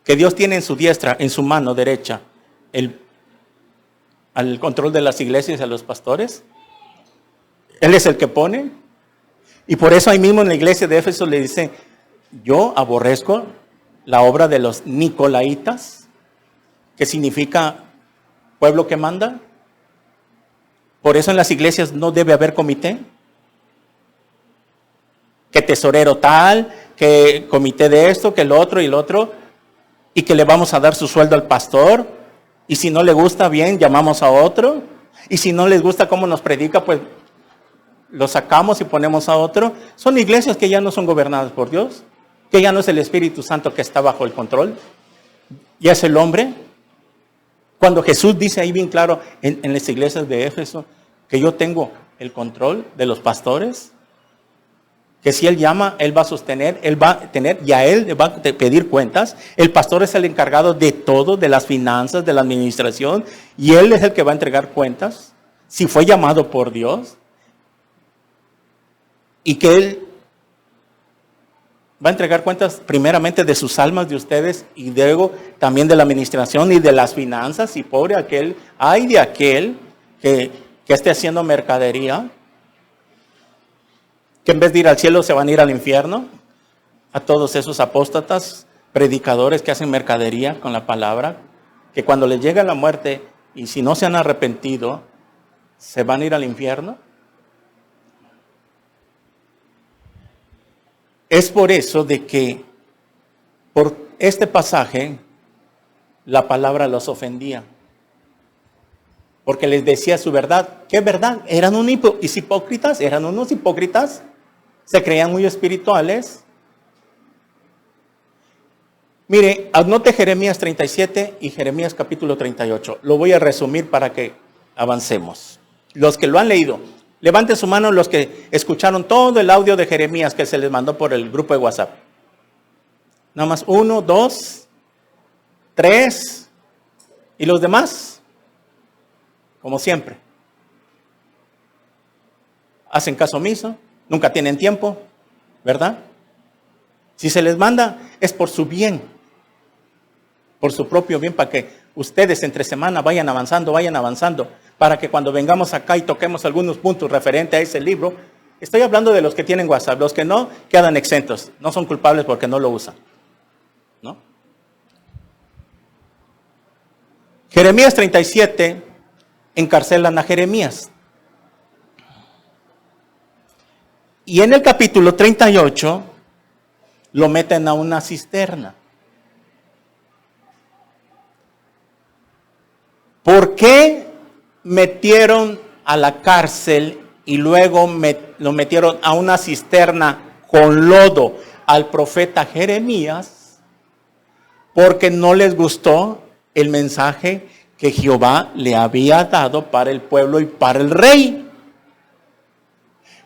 Que Dios tiene en su diestra, en su mano derecha, al control de las iglesias y a los pastores. Él es el que pone. Y por eso ahí mismo en la iglesia de Éfeso le dice, yo aborrezco la obra de los nicolaitas, que significa pueblo que manda. Por eso en las iglesias no debe haber comité. Que tesorero tal, que comité de esto, que lo otro y lo otro. Y que le vamos a dar su sueldo al pastor. Y si no le gusta, bien, llamamos a otro. Y si no les gusta cómo nos predica, pues lo sacamos y ponemos a otro. Son iglesias que ya no son gobernadas por Dios, que ya no es el Espíritu Santo que está bajo el control, ya es el hombre. Cuando Jesús dice ahí bien claro en las iglesias de Éfeso que yo tengo el control de los pastores, que si Él llama, Él va a sostener, Él va a tener, y a Él le va a pedir cuentas. El pastor es el encargado de todo, de las finanzas, de la administración, y Él es el que va a entregar cuentas, si fue llamado por Dios. Y que Él va a entregar cuentas primeramente de sus almas de ustedes y luego también de la administración y de las finanzas. Y pobre aquel, ay de aquel que esté haciendo mercadería, que en vez de ir al cielo se van a ir al infierno. A todos esos apóstatas, predicadores que hacen mercadería con la palabra, que cuando les llega la muerte y si no se han arrepentido, se van a ir al infierno. Es por eso de que por este pasaje la palabra los ofendía. Porque les decía su verdad. ¿Qué verdad? Eran unos hipócritas, se creían muy espirituales. Mire, anote Jeremías 37 y Jeremías capítulo 38. Lo voy a resumir para que avancemos. Los que lo han leído, levanten su mano los que escucharon todo el audio de Jeremías que se les mandó por el grupo de WhatsApp. Nada más 1, 2, 3. ¿Y los demás? Como siempre. Hacen caso omiso, nunca tienen tiempo, ¿verdad? Si se les manda es por su bien, por su propio bien, para que ustedes entre semana vayan avanzando, para que cuando vengamos acá y toquemos algunos puntos referentes a ese libro, estoy hablando de los que tienen WhatsApp, los que no quedan exentos, no son culpables porque no lo usan, ¿no? Jeremías 37 encarcelan a Jeremías. Y en el capítulo 38 lo meten a una cisterna. ¿Por qué metieron a la cárcel y luego lo metieron a una cisterna con lodo al profeta Jeremías? Porque no les gustó el mensaje que Jehová le había dado para el pueblo y para el rey.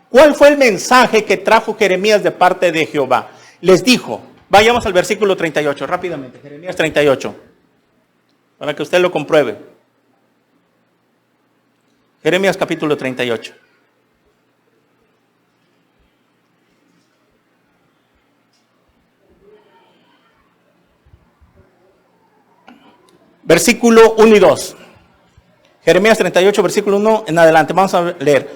¿Cuál fue el mensaje que trajo Jeremías de parte de Jehová? Les dijo, vayamos al versículo 38, rápidamente, Jeremías 38, para que usted lo compruebe. Jeremías capítulo 38. Versículo 1 y 2. Jeremías 38, versículo 1 en adelante. Vamos a leer.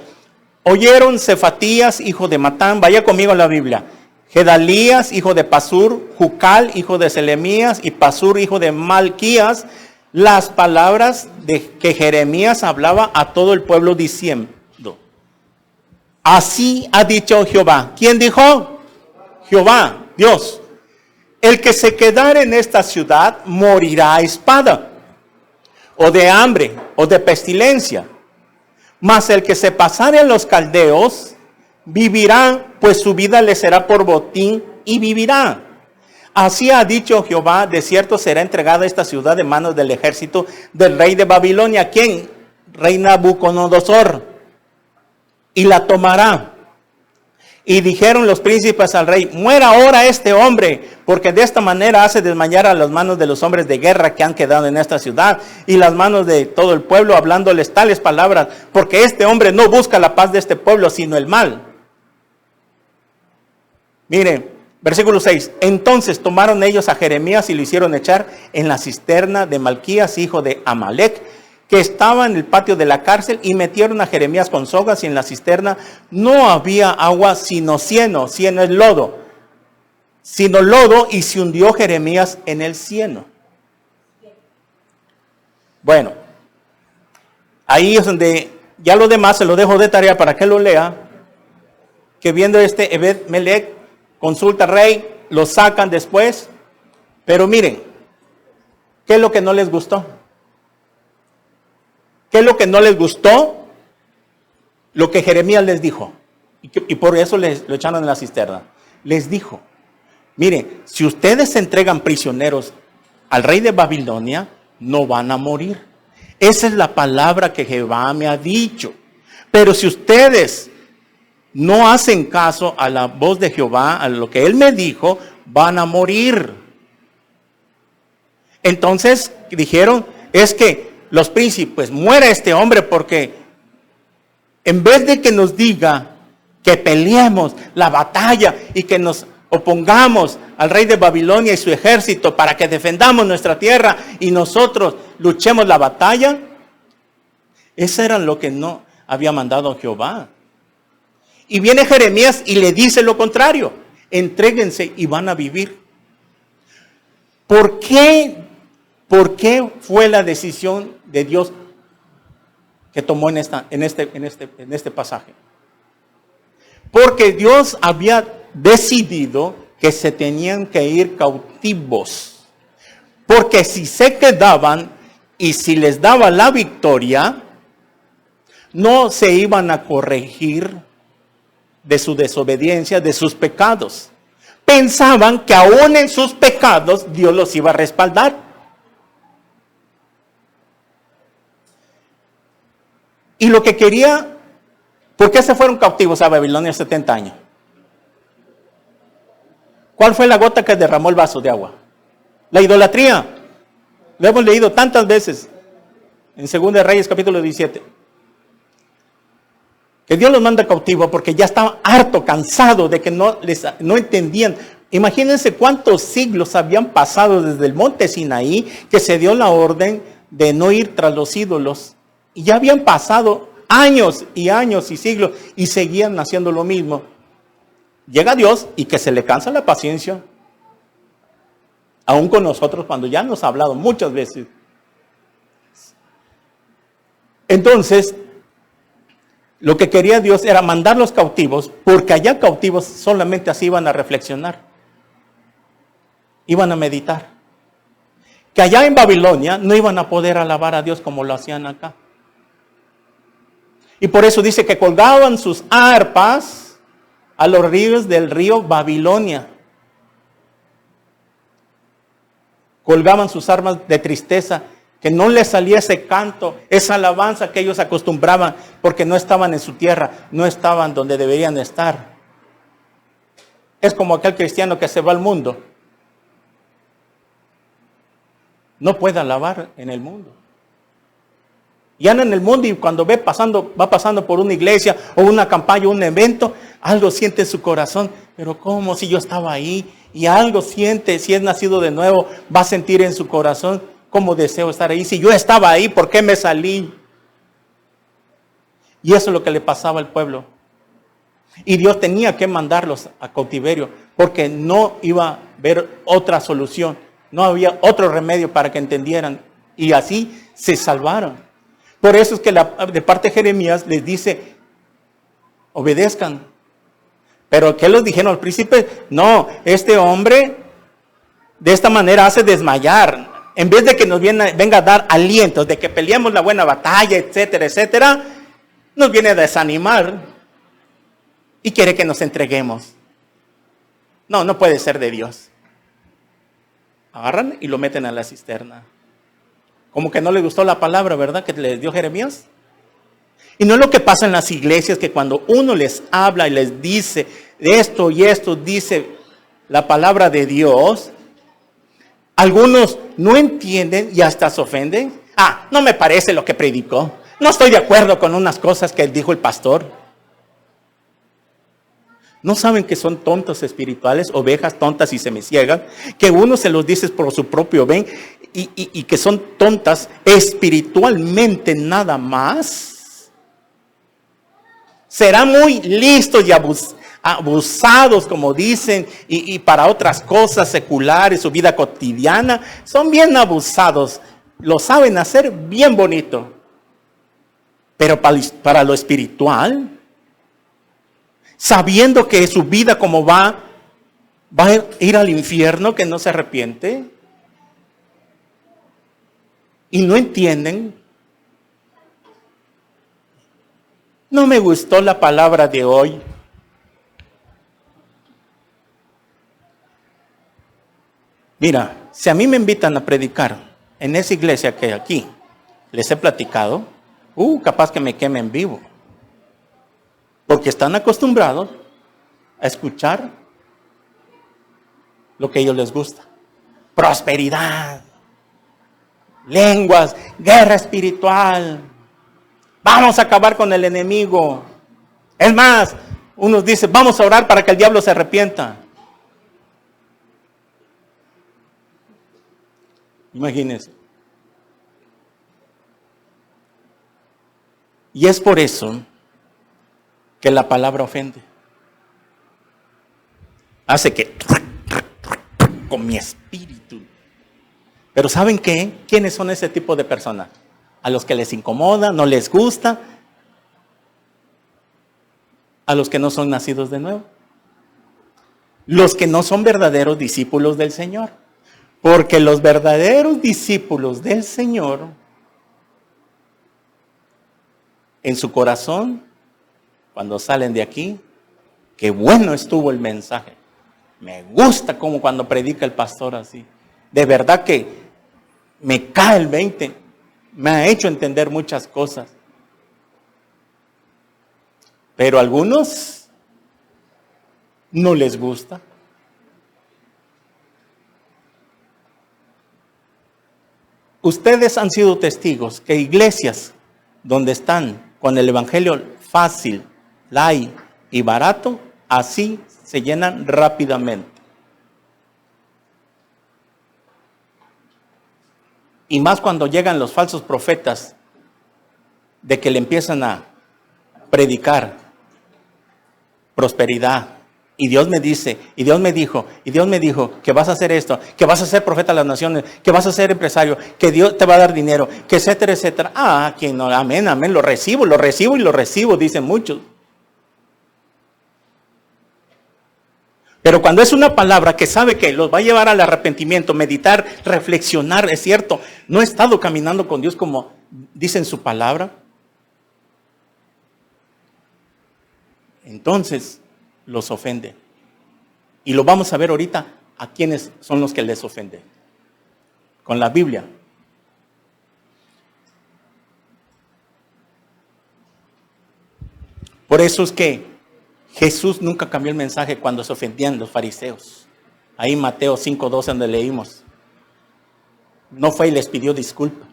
Oyeron Cefatías, hijo de Matán, vaya conmigo a la Biblia. Gedalías, hijo de Pasur, Jucal, hijo de Selemías, y Pasur, hijo de Malquías, las palabras de que Jeremías hablaba a todo el pueblo diciendo: así ha dicho Jehová. ¿Quién dijo? Jehová, Dios. El que se quedare en esta ciudad morirá a espada, o de hambre, o de pestilencia. Mas el que se pasare a los caldeos vivirá, pues su vida le será por botín y vivirá. Así ha dicho Jehová: de cierto será entregada esta ciudad en manos del ejército del rey de Babilonia. ¿Quién? Rey Nabucodonosor. Y la tomará. Y dijeron los príncipes al rey: muera ahora este hombre, porque de esta manera hace desmayar a las manos de los hombres de guerra que han quedado en esta ciudad, y las manos de todo el pueblo, hablándoles tales palabras, porque este hombre no busca la paz de este pueblo, sino el mal. Mire, versículo 6. Entonces tomaron ellos a Jeremías y lo hicieron echar en la cisterna de Malquías, hijo de Amalec, que estaba en el patio de la cárcel, y metieron a Jeremías con sogas, y en la cisterna no había agua sino cieno. Cieno es lodo, sino lodo, y se hundió Jeremías en el cieno. Bueno, ahí es donde ya lo demás se lo dejo de tarea para que lo lea, que viendo Ebed-Melech consulta al rey, lo sacan después, pero miren, ¿qué es lo que no les gustó? ¿Qué es lo que no les gustó? Lo que Jeremías les dijo. Y por eso lo echaron en la cisterna. Les dijo: mire, si ustedes se entregan prisioneros al rey de Babilonia, no van a morir. Esa es la palabra que Jehová me ha dicho. Pero si ustedes no hacen caso a la voz de Jehová, a lo que él me dijo, van a morir. Entonces dijeron, es que los príncipes, muera este hombre, porque en vez de que nos diga que peleemos la batalla y que nos opongamos al rey de Babilonia y su ejército para que defendamos nuestra tierra y nosotros luchemos la batalla, eso era lo que no había mandado Jehová. Y viene Jeremías y le dice lo contrario: entréguense y van a vivir. ¿Por qué fue la decisión de Dios que tomó en este pasaje? Porque Dios había decidido que se tenían que ir cautivos. Porque si se quedaban y si les daba la victoria, no se iban a corregir de su desobediencia, de sus pecados. Pensaban que aún en sus pecados Dios los iba a respaldar. Y lo que quería, ¿por qué se fueron cautivos a Babilonia 70 años? ¿Cuál fue la gota que derramó el vaso de agua? La idolatría. Lo hemos leído tantas veces en 2 Reyes capítulo 17. Que Dios los manda cautivo porque ya estaban harto, cansado de que no entendían. Imagínense cuántos siglos habían pasado desde el monte Sinaí que se dio la orden de no ir tras los ídolos. Y ya habían pasado años y siglos y seguían haciendo lo mismo. Llega Dios y que se le cansa la paciencia. Aún con nosotros, cuando ya nos ha hablado muchas veces. Entonces, lo que quería Dios era mandarlos cautivos, porque allá cautivos solamente así iban a reflexionar. Iban a meditar. Que allá en Babilonia no iban a poder alabar a Dios como lo hacían acá. Y por eso dice que colgaban sus arpas a los ríos del río Babilonia. colgaban sus armas de tristeza, que no les salía ese canto, esa alabanza que ellos acostumbraban, porque no estaban en su tierra, no estaban donde deberían estar. Es como aquel cristiano que se va al mundo. No puede alabar en el mundo. Y anda en el mundo y cuando va pasando por una iglesia o una campaña o un evento, algo siente en su corazón. Pero ¿cómo si yo estaba ahí? Y algo siente, si es nacido de nuevo, va a sentir en su corazón cómo deseo estar ahí. Si yo estaba ahí, ¿por qué me salí? Y eso es lo que le pasaba al pueblo. Y Dios tenía que mandarlos a cautiverio porque no iba a haber otra solución. No había otro remedio para que entendieran. Y así se salvaron. Por eso es que de parte de Jeremías les dice, obedezcan. Pero ¿qué les dijeron al príncipe? No, este hombre de esta manera hace desmayar. En vez de que nos venga a dar alientos, de que peleemos la buena batalla, etcétera, etcétera, nos viene a desanimar y quiere que nos entreguemos. No, no puede ser de Dios. Agarran y lo meten a la cisterna. Como que no le gustó la palabra, ¿verdad? Que les dio Jeremías. Y no es lo que pasa en las iglesias, que cuando uno les habla y les dice esto y esto, dice la palabra de Dios, algunos no entienden y hasta se ofenden. Ah, no me parece lo que predicó. No estoy de acuerdo con unas cosas que dijo el pastor. ¿No saben que son tontos espirituales, ovejas tontas y se me ciegan? Que uno se los dice por su propio bien y que son tontas espiritualmente nada más. Serán muy listos y abusados, como dicen, y para otras cosas seculares, su vida cotidiana. Son bien abusados, lo saben hacer bien bonito. Pero para lo espiritual, sabiendo que su vida como va a ir al infierno, que no se arrepiente, y no entienden. No me gustó la palabra de hoy. Mira, si a mí me invitan a predicar en esa iglesia que aquí les he platicado, capaz que me quemen vivo. Porque están acostumbrados a escuchar lo que a ellos les gusta. Prosperidad, lenguas, guerra espiritual. Vamos a acabar con el enemigo. Es más, unos dicen, vamos a orar para que el diablo se arrepienta. Imagínense. Y es por eso que la palabra ofende. Hace que con mi espíritu. Pero ¿saben qué? ¿Quiénes son ese tipo de personas? A los que les incomoda, no les gusta, a los que no son nacidos de nuevo, los que no son verdaderos discípulos del Señor. Porque los verdaderos discípulos del Señor, en su corazón, cuando salen de aquí, qué bueno estuvo el mensaje. Me gusta como cuando predica el pastor así. De verdad que me cae el 20. Me ha hecho entender muchas cosas. Pero a algunos no les gusta. Ustedes han sido testigos que iglesias donde están con el evangelio fácil, light y barato, así se llenan rápidamente. Y más cuando llegan los falsos profetas de que le empiezan a predicar prosperidad. Y Dios me dice, y Dios me dijo que vas a hacer esto, que vas a ser profeta de las naciones, que vas a ser empresario, que Dios te va a dar dinero, que etcétera, etcétera. Quien no, amén, amén, lo recibo y lo recibo, dicen muchos. Pero cuando es una palabra que sabe que los va a llevar al arrepentimiento, meditar, reflexionar, es cierto, no he estado caminando con Dios como dice en su palabra. Entonces los ofende. Y lo vamos a ver ahorita a quienes son los que les ofenden. con la Biblia. Por eso es que Jesús nunca cambió el mensaje cuando se ofendían los fariseos. Ahí Mateo 5:12 donde leímos. No fue y les pidió disculpa.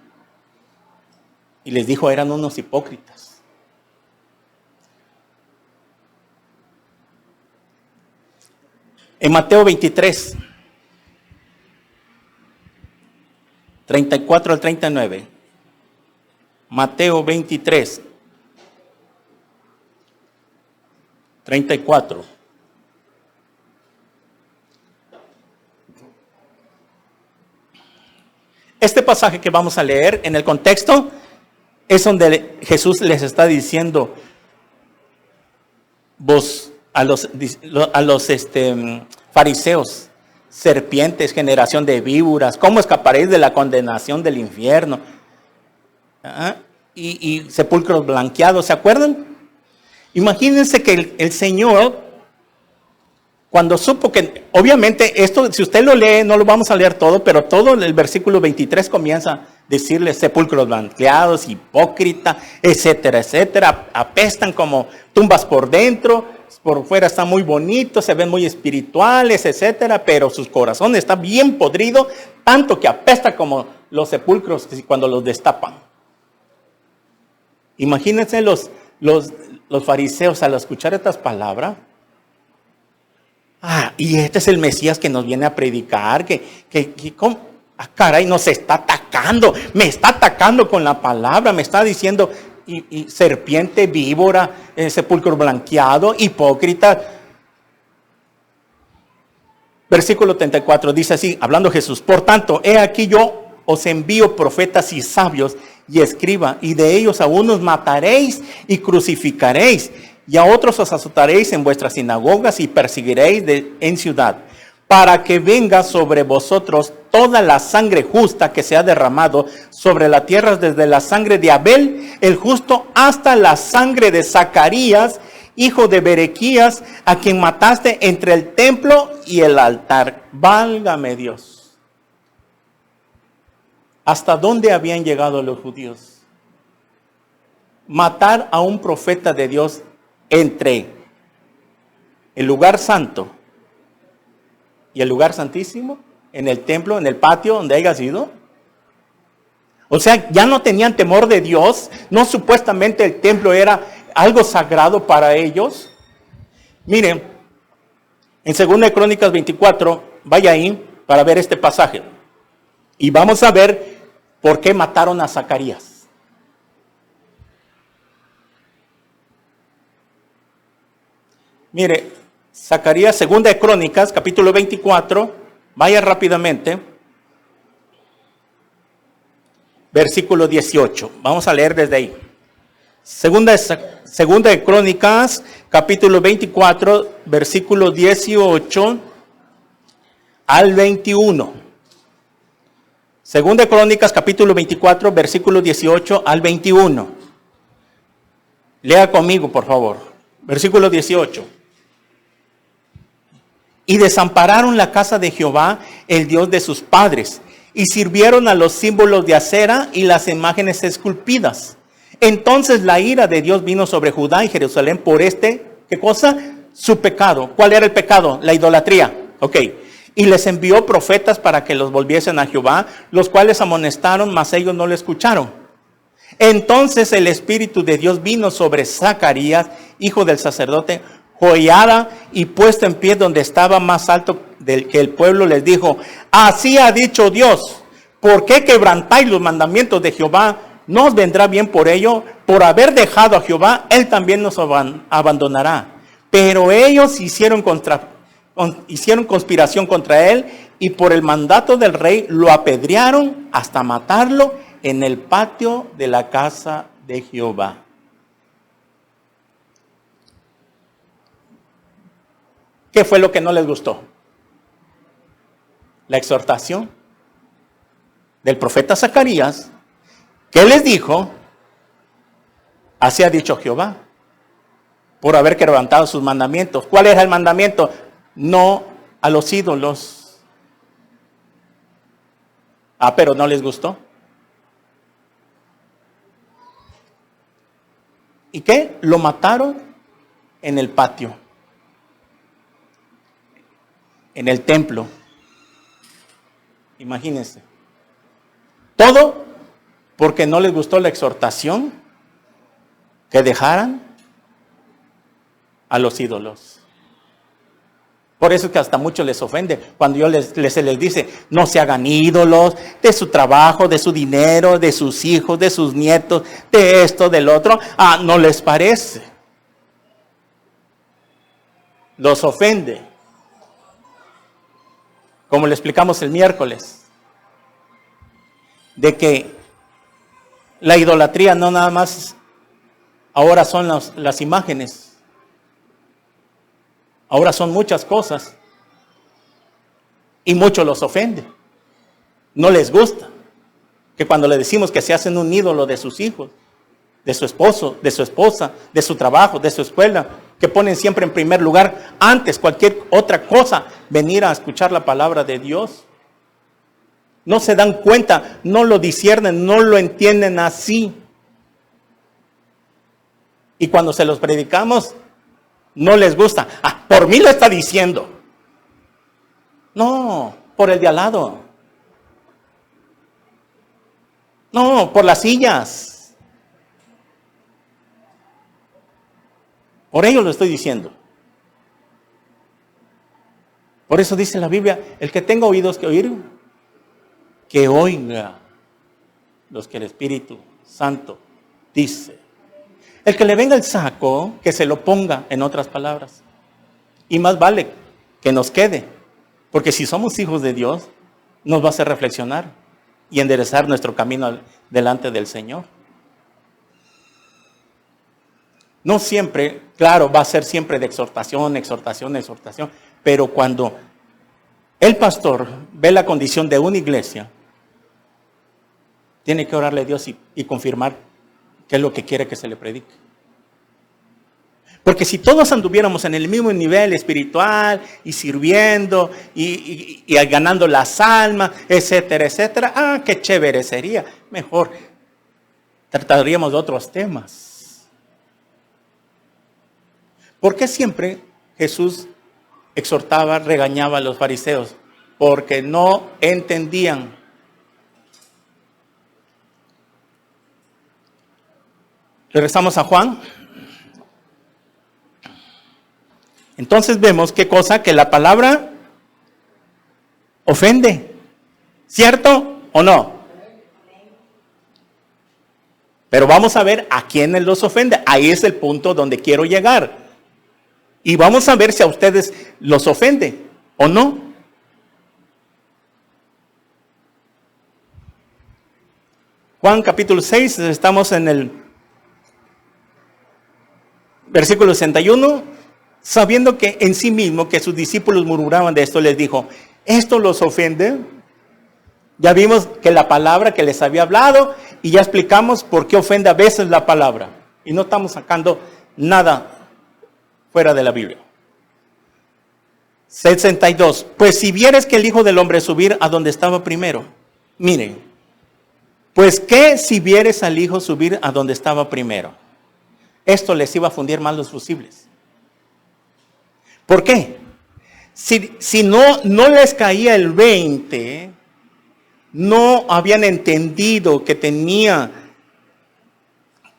Y les dijo, eran unos hipócritas. En Mateo 23, 34 al 39. Mateo 23, 34. Este pasaje que vamos a leer en el contexto es donde Jesús les está diciendo, vos a los fariseos, serpientes, generación de víboras, ¿cómo escaparéis de la condenación del infierno? Y sepulcros blanqueados, ¿se acuerdan? Imagínense que el Señor, cuando supo que, obviamente esto, si usted lo lee, no lo vamos a leer todo, pero todo el versículo 23 comienza a decirle sepulcros blanqueados, hipócrita, etcétera, etcétera, apestan como tumbas por dentro, por fuera están muy bonitos, se ven muy espirituales, etcétera, pero su corazón está bien podrido, tanto que apesta como los sepulcros cuando los destapan. Imagínense los fariseos al escuchar estas palabras. Y este es el Mesías que nos viene a predicar, caray, nos está atacando, me está atacando con la palabra, me está diciendo, y serpiente, víbora, sepulcro blanqueado, hipócrita. Versículo 34 dice así, hablando Jesús, por tanto, he aquí yo os envío profetas y sabios y escriba, y de ellos a unos mataréis y crucificaréis, y a otros os azotaréis en vuestras sinagogas y perseguiréis en ciudad, para que venga sobre vosotros toda la sangre justa que se ha derramado sobre la tierra, desde la sangre de Abel, el justo, hasta la sangre de Zacarías, hijo de Berequías, a quien mataste entre el templo y el altar. Válgame Dios. ¿Hasta dónde habían llegado los judíos? Matar a un profeta de Dios entre el lugar santo y el lugar santísimo, en el templo, en el patio donde haya sido. O sea, ya no tenían temor de Dios, no supuestamente el templo era algo sagrado para ellos. Miren, en 2 Crónicas 24, vaya ahí para ver este pasaje. Y vamos a ver por qué mataron a Zacarías. Mire, Zacarías, 2 Crónicas, capítulo 24, vaya rápidamente. Versículo 18, vamos a leer desde ahí. Segunda de Crónicas, capítulo 24, versículo 18 al 21. Segunda de Crónicas, capítulo 24, versículo 18 al 21. Lea conmigo, por favor. Versículo 18. Y desampararon la casa de Jehová, el Dios de sus padres, y sirvieron a los símbolos de acera y las imágenes esculpidas. Entonces la ira de Dios vino sobre Judá y Jerusalén por ¿qué cosa? Su pecado. ¿Cuál era el pecado? La idolatría. Ok. Y les envió profetas para que los volviesen a Jehová, los cuales amonestaron, mas ellos no le escucharon. Entonces el Espíritu de Dios vino sobre Zacarías, hijo del sacerdote Joiada, y puesto en pie donde estaba más alto que el pueblo, les dijo: así ha dicho Dios, ¿por qué quebrantáis los mandamientos de Jehová? ¿No os vendrá bien por ello? Por haber dejado a Jehová, él también nos abandonará. Pero ellos hicieron conspiración contra él, y por el mandato del rey lo apedrearon hasta matarlo en el patio de la casa de Jehová. ¿Qué fue lo que no les gustó? La exhortación del profeta Zacarías, que les dijo: así ha dicho Jehová, por haber quebrantado sus mandamientos. ¿Cuál era el mandamiento? No a los ídolos. Ah, pero no les gustó. ¿Y qué? Lo mataron en el patio, en el templo. Imagínense. Todo porque no les gustó la exhortación que dejaran a los ídolos. Por eso es que hasta muchos les ofende cuando se les dice, no se hagan ídolos de su trabajo, de su dinero, de sus hijos, de sus nietos, de esto, del otro. Ah, no les parece. Los ofende. Como le explicamos el miércoles, de que la idolatría no nada más ahora son las imágenes. Ahora son muchas cosas y muchos los ofende. No les gusta que cuando le decimos que se hacen un ídolo de sus hijos, de su esposo, de su esposa, de su trabajo, de su escuela, que ponen siempre en primer lugar, antes cualquier otra cosa, venir a escuchar la palabra de Dios. No se dan cuenta, no lo disciernen, no lo entienden así. Y cuando se los predicamos, no les gusta. Ah, por mí lo está diciendo. No, por el de al lado. No, por las sillas. Por ello lo estoy diciendo. Por eso dice la Biblia, el que tenga oídos que oír, que oiga los que el Espíritu Santo dice. El que le venga el saco, que se lo ponga, en otras palabras. Y más vale que nos quede. Porque si somos hijos de Dios, nos va a hacer reflexionar y enderezar nuestro camino delante del Señor. No siempre, claro, va a ser siempre de exhortación, exhortación, exhortación. Pero cuando el pastor ve la condición de una iglesia, tiene que orarle a Dios y confirmar qué es lo que quiere que se le predique. Porque si todos anduviéramos en el mismo nivel espiritual y sirviendo y ganando las almas, etcétera, etcétera, qué chévere sería. Mejor trataríamos de otros temas. ¿Por qué siempre Jesús exhortaba, regañaba a los fariseos? Porque no entendían. Regresamos a Juan. Entonces vemos qué cosa, que la palabra ofende. ¿Cierto o no? Pero vamos a ver a quiénes los ofende. Ahí es el punto donde quiero llegar. Y vamos a ver si a ustedes los ofende o no. Juan capítulo 6, estamos en el versículo 61, sabiendo que en sí mismo que sus discípulos murmuraban de esto, les dijo, ¿esto los ofende? Ya vimos que la palabra que les había hablado y ya explicamos por qué ofende a veces la palabra. Y no estamos sacando nada fuera de la Biblia. 62. Pues si vieres que el Hijo del Hombre subir a donde estaba primero. Miren, pues que si vieres al Hijo subir a donde estaba primero. Esto les iba a fundir más los fusibles. ¿Por qué? Si no les caía el 20, no habían entendido que tenía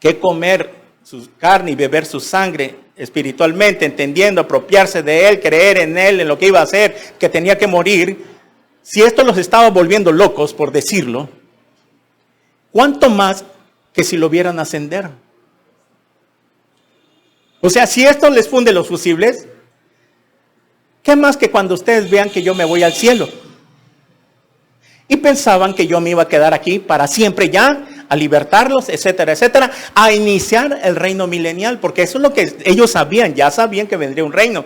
que comer su carne y beber su sangre espiritualmente, entendiendo, apropiarse de Él, creer en Él, en lo que iba a hacer, que tenía que morir. Si esto los estaba volviendo locos, por decirlo, ¿cuánto más que si lo vieran ascender? O sea, si esto les funde los fusibles, ¿qué más que cuando ustedes vean que yo me voy al cielo? Y pensaban que yo me iba a quedar aquí para siempre ya, a libertarlos, etcétera, etcétera, a iniciar el reino milenial, porque eso es lo que ellos sabían, ya sabían que vendría un reino.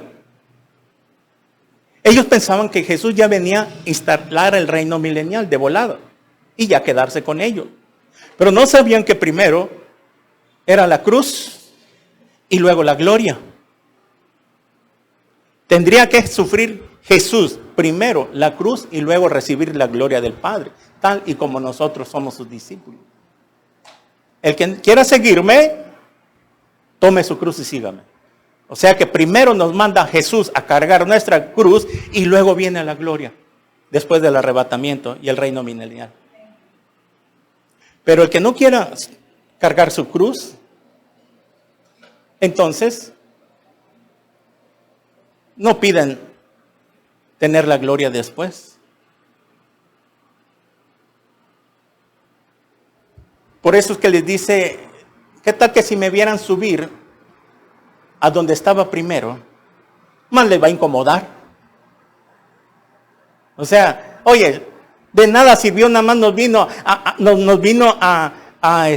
Ellos pensaban que Jesús ya venía a instalar el reino milenial de volado y ya quedarse con ellos. Pero no sabían que primero era la cruz y luego la gloria. Tendría que sufrir Jesús primero la cruz y luego recibir la gloria del Padre, tal y como nosotros somos sus discípulos. El que quiera seguirme, tome su cruz y sígame. O sea que primero nos manda Jesús a cargar nuestra cruz y luego viene la gloria, después del arrebatamiento y el reino milenial. Pero el que no quiera cargar su cruz, entonces no piden tener la gloria después. Por eso es que les dice, ¿qué tal que si me vieran subir a donde estaba primero? Más les va a incomodar. O sea, oye, de nada sirvió, nada más nos vino a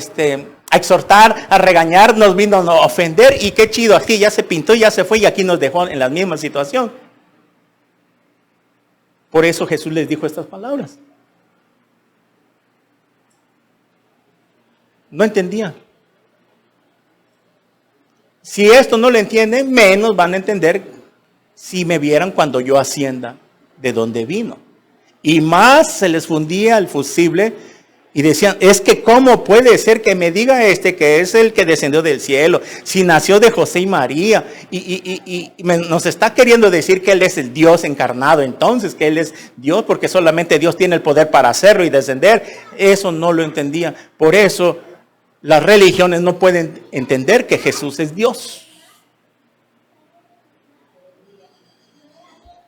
exhortar, a regañar, nos vino a ofender, y qué chido, aquí ya se pintó, ya se fue y aquí nos dejó en la misma situación. Por eso Jesús les dijo estas palabras. No entendían. Si esto no lo entienden, menos van a entender si me vieran cuando yo ascienda de donde vino. Y más se les fundía el fusible y decían, es que ¿cómo puede ser que me diga que es el que descendió del cielo, si nació de José y María, y nos está queriendo decir que Él es el Dios encarnado, entonces que Él es Dios, porque solamente Dios tiene el poder para hacerlo y descender? Eso no lo entendía. Por eso las religiones no pueden entender que Jesús es Dios,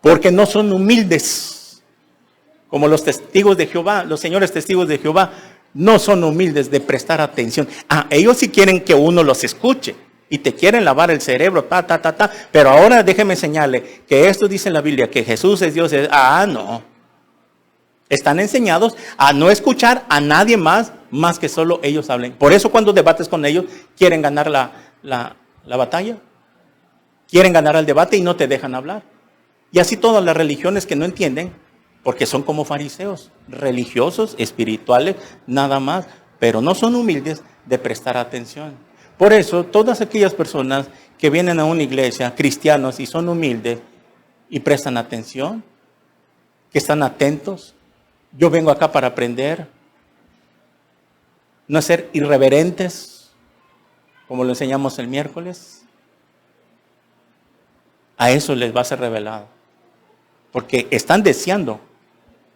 porque no son humildes. Como los testigos de Jehová, los señores testigos de Jehová, no son humildes de prestar atención. Ellos sí quieren que uno los escuche y te quieren lavar el cerebro, pero ahora déjeme enseñarle que esto dice en la Biblia, que Jesús es Dios. No. Están enseñados a no escuchar a nadie más que solo ellos hablen. Por eso cuando debates con ellos, quieren ganar la batalla. Quieren ganar el debate y no te dejan hablar. Y así todas las religiones que no entienden, porque son como fariseos, religiosos, espirituales, nada más, pero no son humildes de prestar atención. Por eso, todas aquellas personas que vienen a una iglesia, cristianos, y son humildes y prestan atención, que están atentos, yo vengo acá para aprender, no ser irreverentes, como lo enseñamos el miércoles, a eso les va a ser revelado, porque están deseando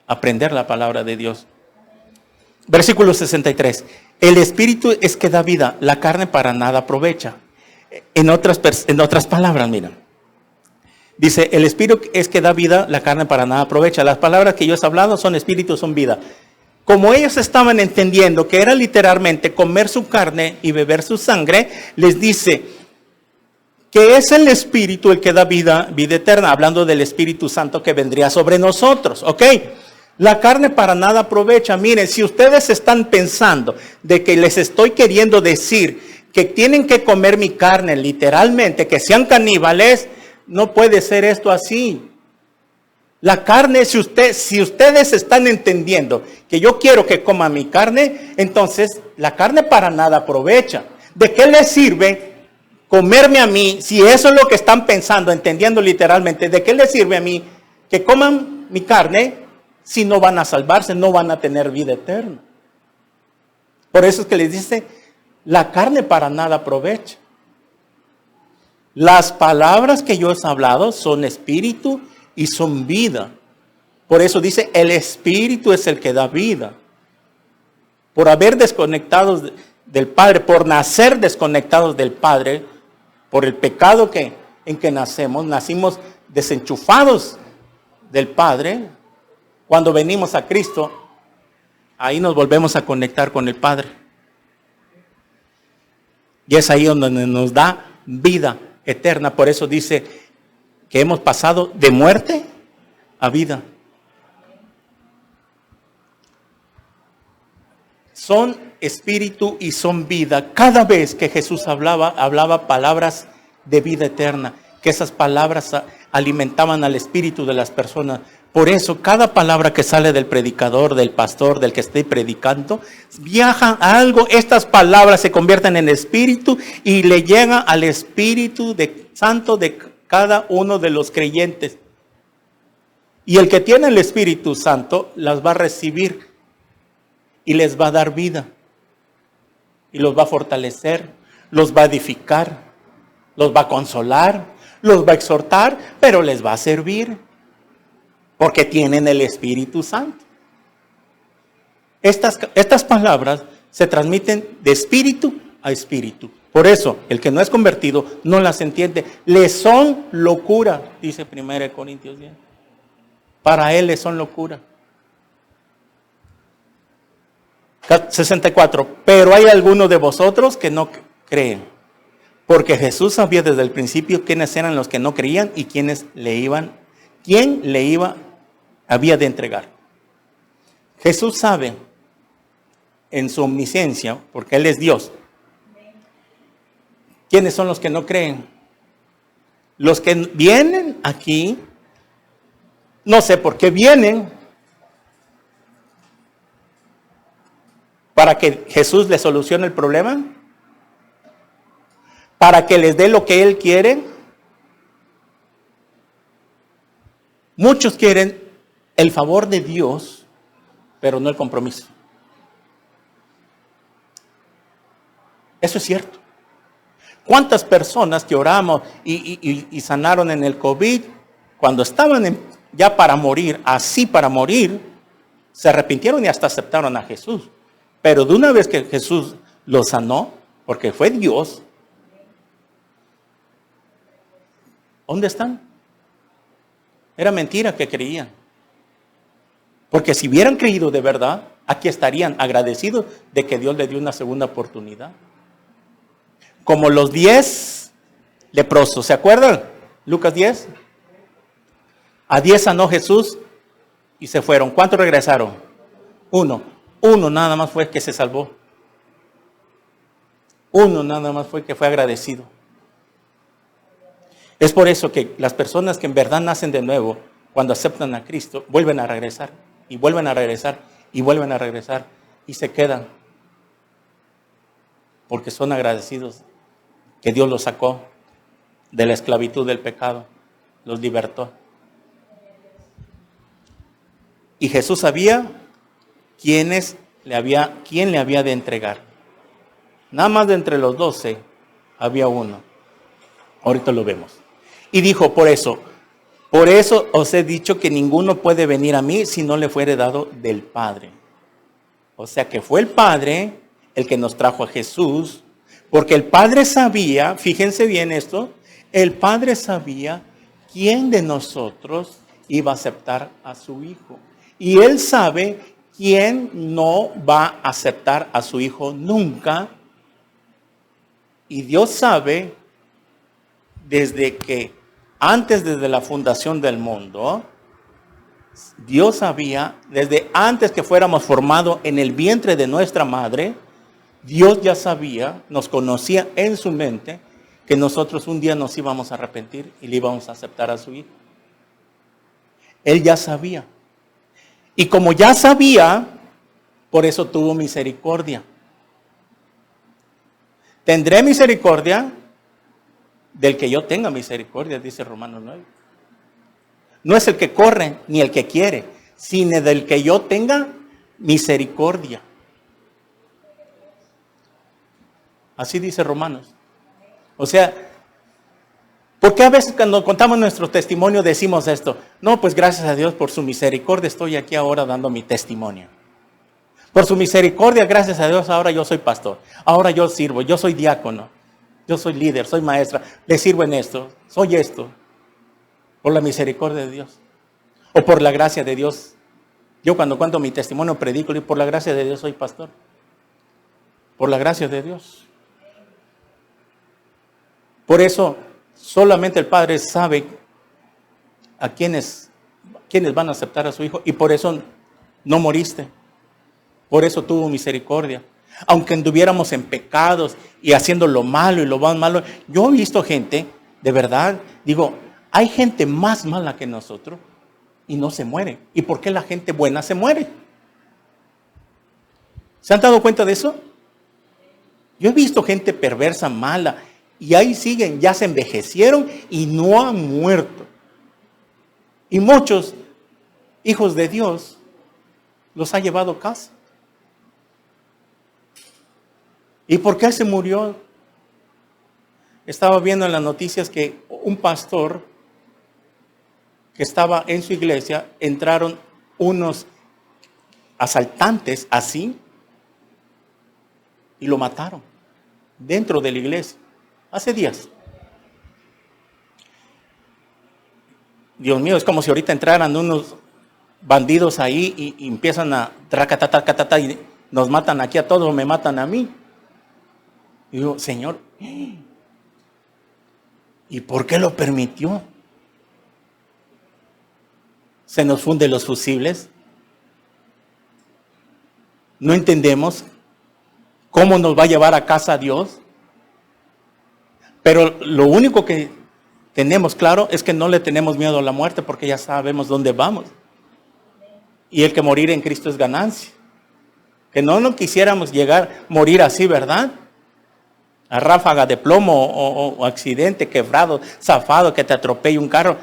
aprender la palabra de Dios. Versículo 63. El espíritu es que da vida, la carne para nada aprovecha. En otras palabras, miren. Dice, el espíritu es que da vida, la carne para nada aprovecha. Las palabras que yo he hablado son espíritu, son vida. Como ellos estaban entendiendo que era literalmente comer su carne y beber su sangre, les dice que es el espíritu el que da vida eterna, hablando del Espíritu Santo que vendría sobre nosotros, ¿ok? La carne para nada aprovecha. Miren, si ustedes están pensando de que les estoy queriendo decir que tienen que comer mi carne literalmente, que sean caníbales, no puede ser esto así. La carne, si ustedes están entendiendo que yo quiero que coman mi carne, entonces la carne para nada aprovecha. ¿De qué les sirve comerme a mí? Si eso es lo que están pensando, entendiendo literalmente, ¿de qué les sirve a mí que coman mi carne si no van a salvarse, no van a tener vida eterna? Por eso es que les dice, la carne para nada aprovecha. Las palabras que yo he hablado son espíritu y son vida. Por eso dice, el espíritu es el que da vida. Por haber desconectados del Padre, por nacer desconectados del Padre, por el pecado en que nacimos desenchufados del Padre. Cuando venimos a Cristo, ahí nos volvemos a conectar con el Padre. Y es ahí donde nos da vida eterna. Por eso dice que hemos pasado de muerte a vida. Son espíritu y son vida. Cada vez que Jesús hablaba palabras de vida eterna, que esas palabras alimentaban al espíritu de las personas. Por eso, cada palabra que sale del predicador, del pastor, del que esté predicando, viajan a algo. Estas palabras se convierten en espíritu y le llegan al espíritu santo de cada uno de los creyentes. Y el que tiene el Espíritu Santo las va a recibir y les va a dar vida. Y los va a fortalecer, los va a edificar, los va a consolar, los va a exhortar, pero les va a servir. Porque tienen el Espíritu Santo. Estas palabras se transmiten de espíritu a espíritu. Por eso, el que no es convertido no las entiende. Le son locura, dice 1 Corintios 10. Para él le son locura. 64. Pero hay algunos de vosotros que no creen. Porque Jesús sabía desde el principio quiénes eran los que no creían y quién había de entregar. Jesús sabe en su omnisciencia, porque Él es Dios, quiénes son los que no creen. Los que vienen aquí, no sé por qué vienen, para que Jesús les solucione el problema, para que les dé lo que Él quiere. Muchos quieren el favor de Dios, pero no el compromiso. Eso es cierto. ¿Cuántas personas que oramos y sanaron en el COVID, cuando estaban ya para morir, así para morir, se arrepintieron y hasta aceptaron a Jesús? Pero de una vez que Jesús los sanó, porque fue Dios, ¿dónde están? Era mentira que creían. Porque si hubieran creído de verdad, aquí estarían agradecidos de que Dios les dio una segunda oportunidad. Como los 10 leprosos, ¿se acuerdan? Lucas 10. A 10 sanó Jesús y se fueron. ¿Cuántos regresaron? Uno nada más fue que se salvó. Uno nada más fue que fue agradecido. Es por eso que las personas que en verdad nacen de nuevo, cuando aceptan a Cristo, vuelven a regresar, y vuelven a regresar, y vuelven a regresar, y se quedan. Porque son agradecidos que Dios los sacó de la esclavitud del pecado, los libertó. Y Jesús sabía quién le había de entregar. Nada más de entre los 12 había uno. Ahorita lo vemos. Y dijo, por eso os he dicho que ninguno puede venir a mí si no le fuere dado del Padre. O sea que fue el Padre el que nos trajo a Jesús, porque el Padre sabía, fíjense bien esto, el Padre sabía quién de nosotros iba a aceptar a su Hijo. Y Él sabe quién no va a aceptar a su Hijo nunca. Y Dios sabe desde la fundación del mundo, Dios sabía, desde antes que fuéramos formados en el vientre de nuestra madre, Dios ya sabía, nos conocía en su mente, que nosotros un día nos íbamos a arrepentir y le íbamos a aceptar a su Hijo. Él ya sabía. Y como ya sabía, por eso tuvo misericordia. Tendré misericordia del que yo tenga misericordia, dice Romanos 9. No es el que corre ni el que quiere, sino del que yo tenga misericordia. Así dice Romanos. O sea, ¿por qué a veces cuando contamos nuestro testimonio decimos esto? No, pues gracias a Dios por su misericordia estoy aquí ahora dando mi testimonio. Por su misericordia, gracias a Dios, ahora yo soy pastor. Ahora yo sirvo, yo soy diácono. Yo soy líder, soy maestra, le sirvo en esto, soy esto. Por la misericordia de Dios. O por la gracia de Dios. Yo cuando cuento mi testimonio predico y por la gracia de Dios soy pastor. Por la gracia de Dios. Por eso solamente el Padre sabe a quiénes van a aceptar a su Hijo. Y por eso no moriste. Por eso tuvo misericordia. Aunque anduviéramos en pecados y haciendo lo malo y lo más malo. Yo he visto gente, de verdad, digo, hay gente más mala que nosotros y no se muere. ¿Y por qué la gente buena se muere? ¿Se han dado cuenta de eso? Yo he visto gente perversa, mala, y ahí siguen, ya se envejecieron y no han muerto. Y muchos hijos de Dios los ha llevado a casa. ¿Y por qué se murió? Estaba viendo en las noticias que un pastor que estaba en su iglesia, entraron unos asaltantes así y lo mataron dentro de la iglesia, hace días. Dios mío, es como si ahorita entraran unos bandidos ahí y empiezan a tracatata y nos matan aquí a todos o me matan a mí. Y digo, Señor, ¿y por qué lo permitió? Se nos funden los fusibles. No entendemos cómo nos va a llevar a casa Dios. Pero lo único que tenemos claro es que no le tenemos miedo a la muerte porque ya sabemos dónde vamos. Y el que morir en Cristo es ganancia. Que no quisiéramos morir así, ¿verdad? A ráfaga de plomo o accidente, quebrado, zafado, que te atropelle un carro.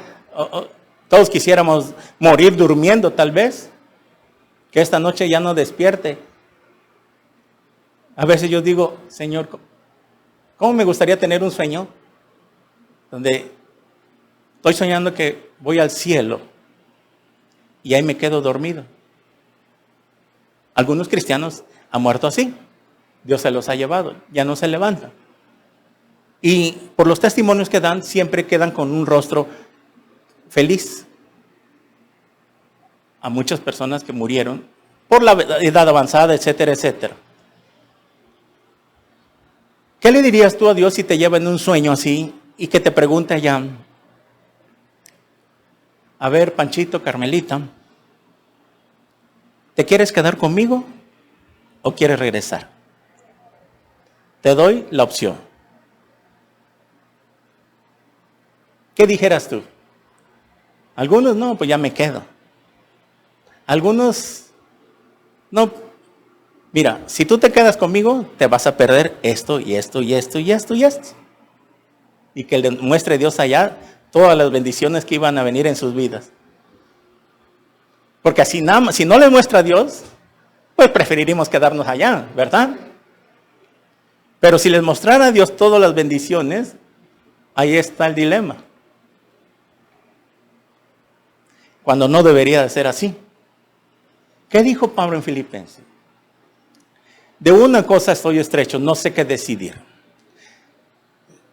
Todos quisiéramos morir durmiendo tal vez. Que esta noche ya no despierte. A veces yo digo, Señor, ¿cómo me gustaría tener un sueño donde estoy soñando que voy al cielo y ahí me quedo dormido? Algunos cristianos han muerto así. Dios se los ha llevado, ya no se levantan. Y por los testimonios que dan, siempre quedan con un rostro feliz. A muchas personas que murieron por la edad avanzada, etcétera, etcétera. ¿Qué le dirías tú a Dios si te lleva en un sueño así y que te pregunte allá? A ver, Panchito, Carmelita, ¿te quieres quedar conmigo o quieres regresar? Te doy la opción. ¿Qué dijeras tú? Algunos no, pues ya me quedo. Algunos no. Mira, si tú te quedas conmigo, te vas a perder esto y esto y esto y esto y esto. Y que le muestre Dios allá todas las bendiciones que iban a venir en sus vidas. Porque así nada más, si no le muestra a Dios, pues preferiríamos quedarnos allá, ¿verdad? Pero si les mostrara a Dios todas las bendiciones, ahí está el dilema. Cuando no debería de ser así. ¿Qué dijo Pablo en Filipenses? De una cosa estoy estrecho, no sé qué decidir.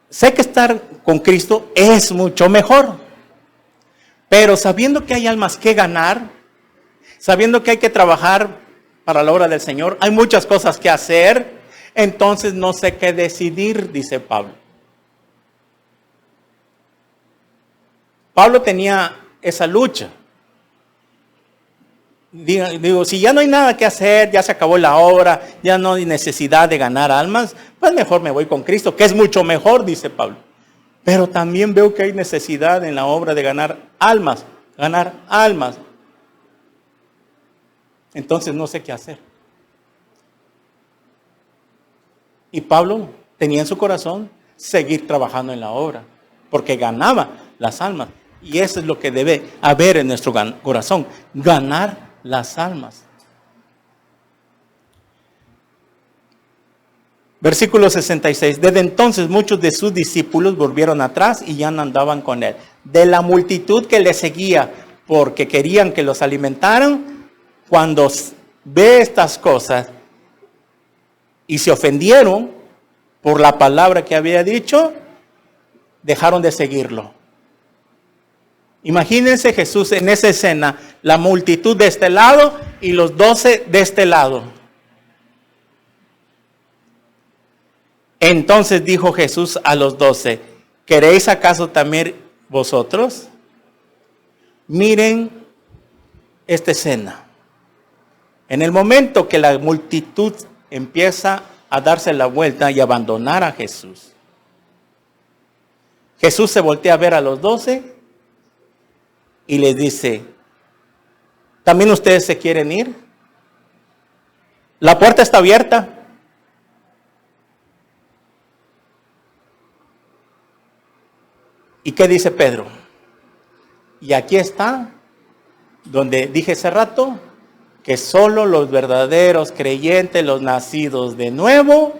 Sé que estar con Cristo es mucho mejor, pero sabiendo que hay almas que ganar, sabiendo que hay que trabajar para la obra del Señor, hay muchas cosas que hacer, entonces no sé qué decidir, dice Pablo. Pablo tenía esa lucha. Digo, si ya no hay nada que hacer, ya se acabó la obra, ya no hay necesidad de ganar almas, pues mejor me voy con Cristo, que es mucho mejor, dice Pablo. Pero también veo que hay necesidad en la obra de ganar almas, Entonces no sé qué hacer. Y Pablo tenía en su corazón seguir trabajando en la obra, porque ganaba las almas. Y eso es lo que debe haber en nuestro corazón, ganar las almas. Versículo 66. Desde entonces muchos de sus discípulos volvieron atrás y ya no andaban con él. De la multitud que le seguía porque querían que los alimentaran, cuando ve estas cosas y se ofendieron por la palabra que había dicho, dejaron de seguirlo. Imagínense Jesús en esa escena, la multitud de este lado y los 12 de este lado. Entonces dijo Jesús a los 12, ¿queréis acaso también vosotros? Miren esta escena. En el momento que la multitud empieza a darse la vuelta y abandonar a Jesús, Jesús se voltea a ver a los 12 y les dice, ¿también ustedes se quieren ir? La puerta está abierta. ¿Y qué dice Pedro? Y aquí está donde dije hace rato que solo los verdaderos creyentes, los nacidos de nuevo,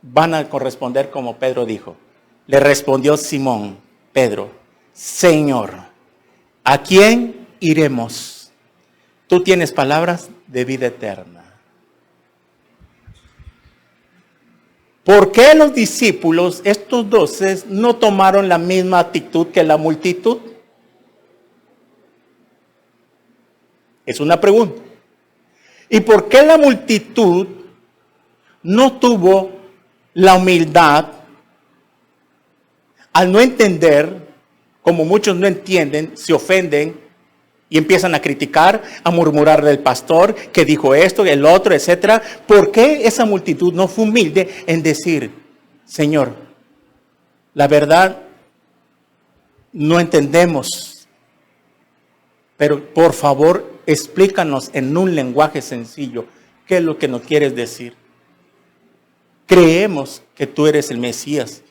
van a corresponder como Pedro dijo. Le respondió Simón, Pedro, Señor, ¿a quién iremos? Tú tienes palabras de vida eterna. ¿Por qué los discípulos, estos 12, no tomaron la misma actitud que la multitud? Es una pregunta. ¿Y por qué la multitud no tuvo la humildad al no entender, como muchos no entienden, se ofenden y empiezan a criticar, a murmurar del pastor que dijo esto, el otro, etcétera? ¿Por qué esa multitud no fue humilde en decir, Señor, la verdad no entendemos, pero por favor explícanos en un lenguaje sencillo qué es lo que nos quieres decir? Creemos que tú eres el Mesías,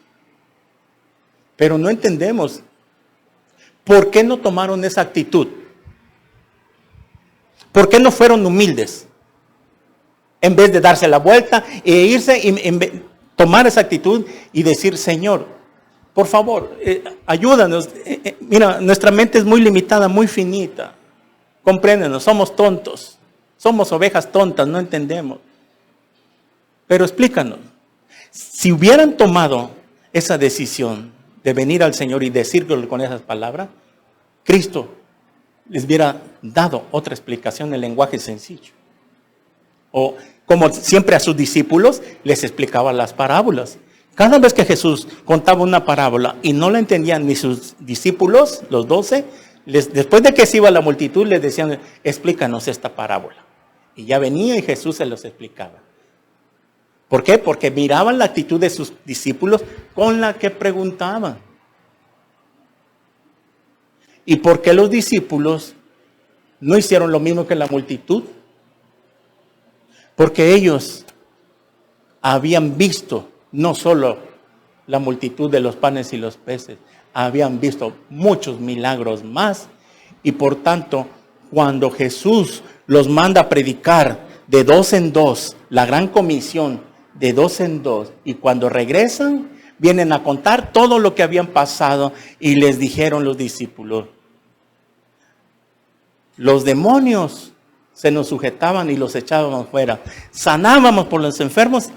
pero no entendemos. ¿Por qué no tomaron esa actitud? ¿Por qué no fueron humildes? En vez de darse la vuelta e irse y tomar esa actitud y decir, Señor, por favor, ayúdanos. Mira, nuestra mente es muy limitada, muy finita. Compréndenos, somos tontos. Somos ovejas tontas, no entendemos. Pero explícanos. Si hubieran tomado esa decisión de venir al Señor y decirlo con esas palabras, Cristo les hubiera dado otra explicación en lenguaje sencillo. O como siempre a sus discípulos les explicaba las parábolas. Cada vez que Jesús contaba una parábola y no la entendían ni sus discípulos, los 12, después de que se iba la multitud, les decían, explícanos esta parábola. Y ya venía y Jesús se los explicaba. ¿Por qué? Porque miraban la actitud de sus discípulos con la que preguntaban. ¿Y por qué los discípulos no hicieron lo mismo que la multitud? Porque ellos habían visto no solo la multitud de los panes y los peces, habían visto muchos milagros más. Y por tanto, cuando Jesús los manda a predicar de 2 en 2, la gran comisión de 2 en 2, y cuando regresan, vienen a contar todo lo que habían pasado y les dijeron los discípulos, los demonios se nos sujetaban y los echábamos fuera. Sanábamos por los enfermos,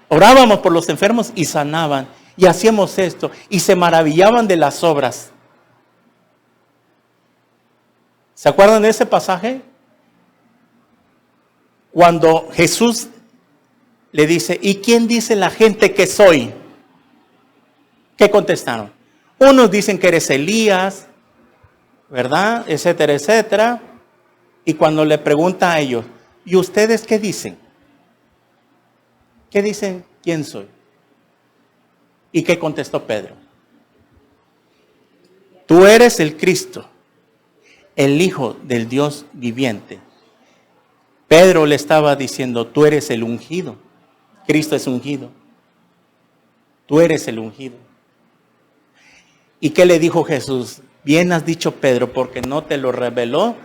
orábamos por los enfermos y sanaban. Y hacíamos esto y se maravillaban de las obras. ¿Se acuerdan de ese pasaje? Cuando Jesús le dice, ¿y quién dice la gente que soy? ¿Qué contestaron? Unos dicen que eres Elías, ¿verdad? Etcétera, etcétera. Y cuando le pregunta a ellos, ¿y ustedes qué dicen? ¿Qué dicen? ¿Quién soy? ¿Y qué contestó Pedro? Tú eres el Cristo, el Hijo del Dios viviente. Pedro le estaba diciendo, tú eres el ungido. Cristo es ungido. Tú eres el ungido. ¿Y qué le dijo Jesús? Bien has dicho, Pedro, porque no te lo reveló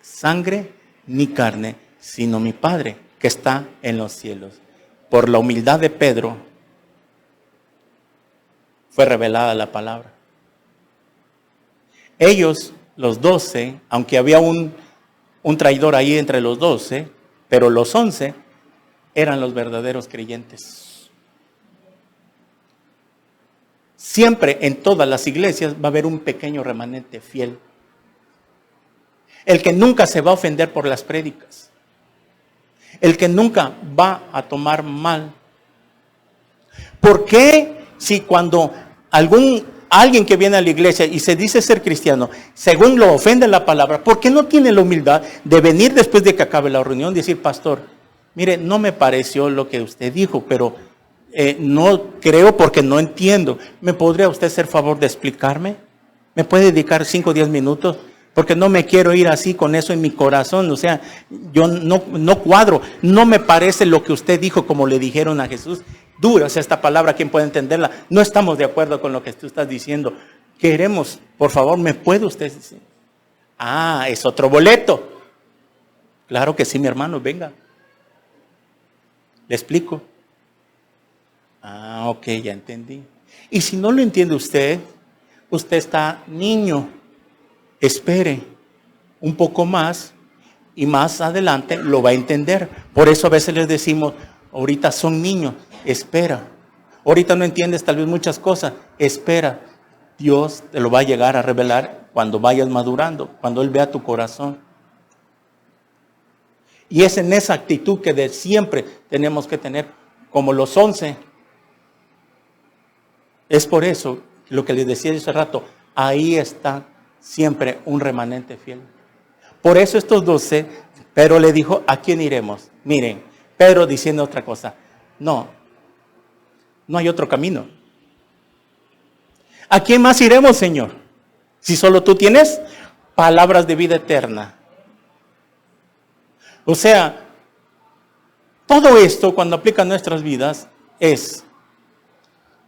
sangre ni carne, sino mi Padre que está en los cielos. Por la humildad de Pedro fue revelada la palabra. Ellos, los 12, aunque había un traidor ahí entre los 12, pero los 11 eran los verdaderos creyentes. Siempre en todas las iglesias va a haber un pequeño remanente fiel. El que nunca se va a ofender por las prédicas. El que nunca va a tomar mal. ¿Por qué si cuando alguien que viene a la iglesia y se dice ser cristiano, según lo ofende la palabra, ¿por qué no tiene la humildad de venir después de que acabe la reunión y decir, pastor, mire, no me pareció lo que usted dijo, pero no creo porque no entiendo. ¿Me podría usted hacer favor de explicarme? ¿Me puede dedicar 5 o 10 minutos? Porque no me quiero ir así con eso en mi corazón. O sea, yo no cuadro. No me parece lo que usted dijo como le dijeron a Jesús. Dura es esta palabra, ¿quién puede entenderla? No estamos de acuerdo con lo que tú estás diciendo. Queremos Por favor, ¿me puede usted decir? Ah, es otro boleto. Claro que sí, mi hermano, venga. Le explico. Ah, ok, ya entendí. Y si no lo entiende usted está niño. Espere un poco más y más adelante lo va a entender. Por eso a veces les decimos, ahorita son niños, espera. Ahorita no entiendes tal vez muchas cosas, espera. Dios te lo va a llegar a revelar cuando vayas madurando, cuando Él vea tu corazón. Y es en esa actitud que de siempre tenemos que tener, como los 11. Es por eso lo que les decía hace rato, ahí está siempre un remanente fiel. Por eso estos 12, Pedro le dijo, ¿a quién iremos? Miren, Pedro diciendo otra cosa, no hay otro camino. ¿A quién más iremos, Señor? Si solo tú tienes palabras de vida eterna. O sea, todo esto cuando aplica a nuestras vidas es,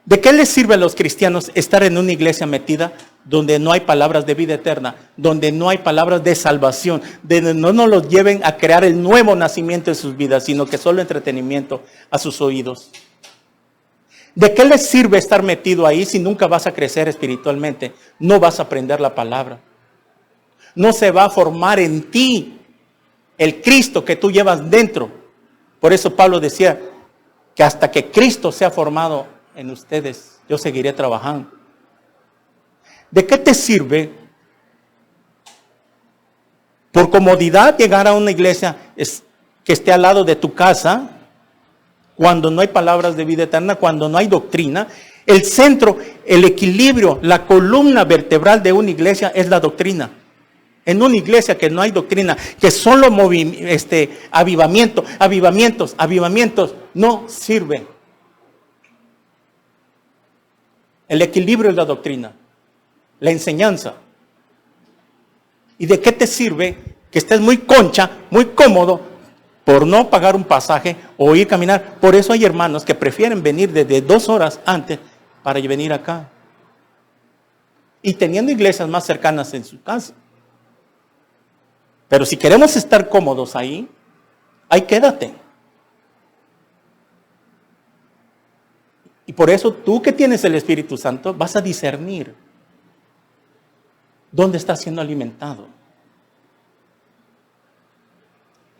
¿de qué les sirve a los cristianos estar en una iglesia metida donde no hay palabras de vida eterna, donde no hay palabras de salvación, donde no nos los lleven a crear el nuevo nacimiento en sus vidas, sino que solo entretenimiento a sus oídos? ¿De qué les sirve estar metido ahí si nunca vas a crecer espiritualmente? No vas a aprender la palabra. No se va a formar en ti el Cristo que tú llevas dentro. Por eso Pablo decía que hasta que Cristo sea formado en ustedes, yo seguiré trabajando. ¿De qué te sirve por comodidad llegar a una iglesia que esté al lado de tu casa cuando no hay palabras de vida eterna, cuando no hay doctrina? El centro, el equilibrio, la columna vertebral de una iglesia es la doctrina. En una iglesia que no hay doctrina, que solo avivamientos, no sirve. El equilibrio es la doctrina, la enseñanza. ¿Y de qué te sirve que estés muy concha, muy cómodo, por no pagar un pasaje o ir a caminar? Por eso hay hermanos que prefieren venir desde 2 horas antes para venir acá. Y teniendo iglesias más cercanas en su casa. Pero si queremos estar cómodos ahí quédate. Y por eso tú que tienes el Espíritu Santo vas a discernir dónde estás siendo alimentado.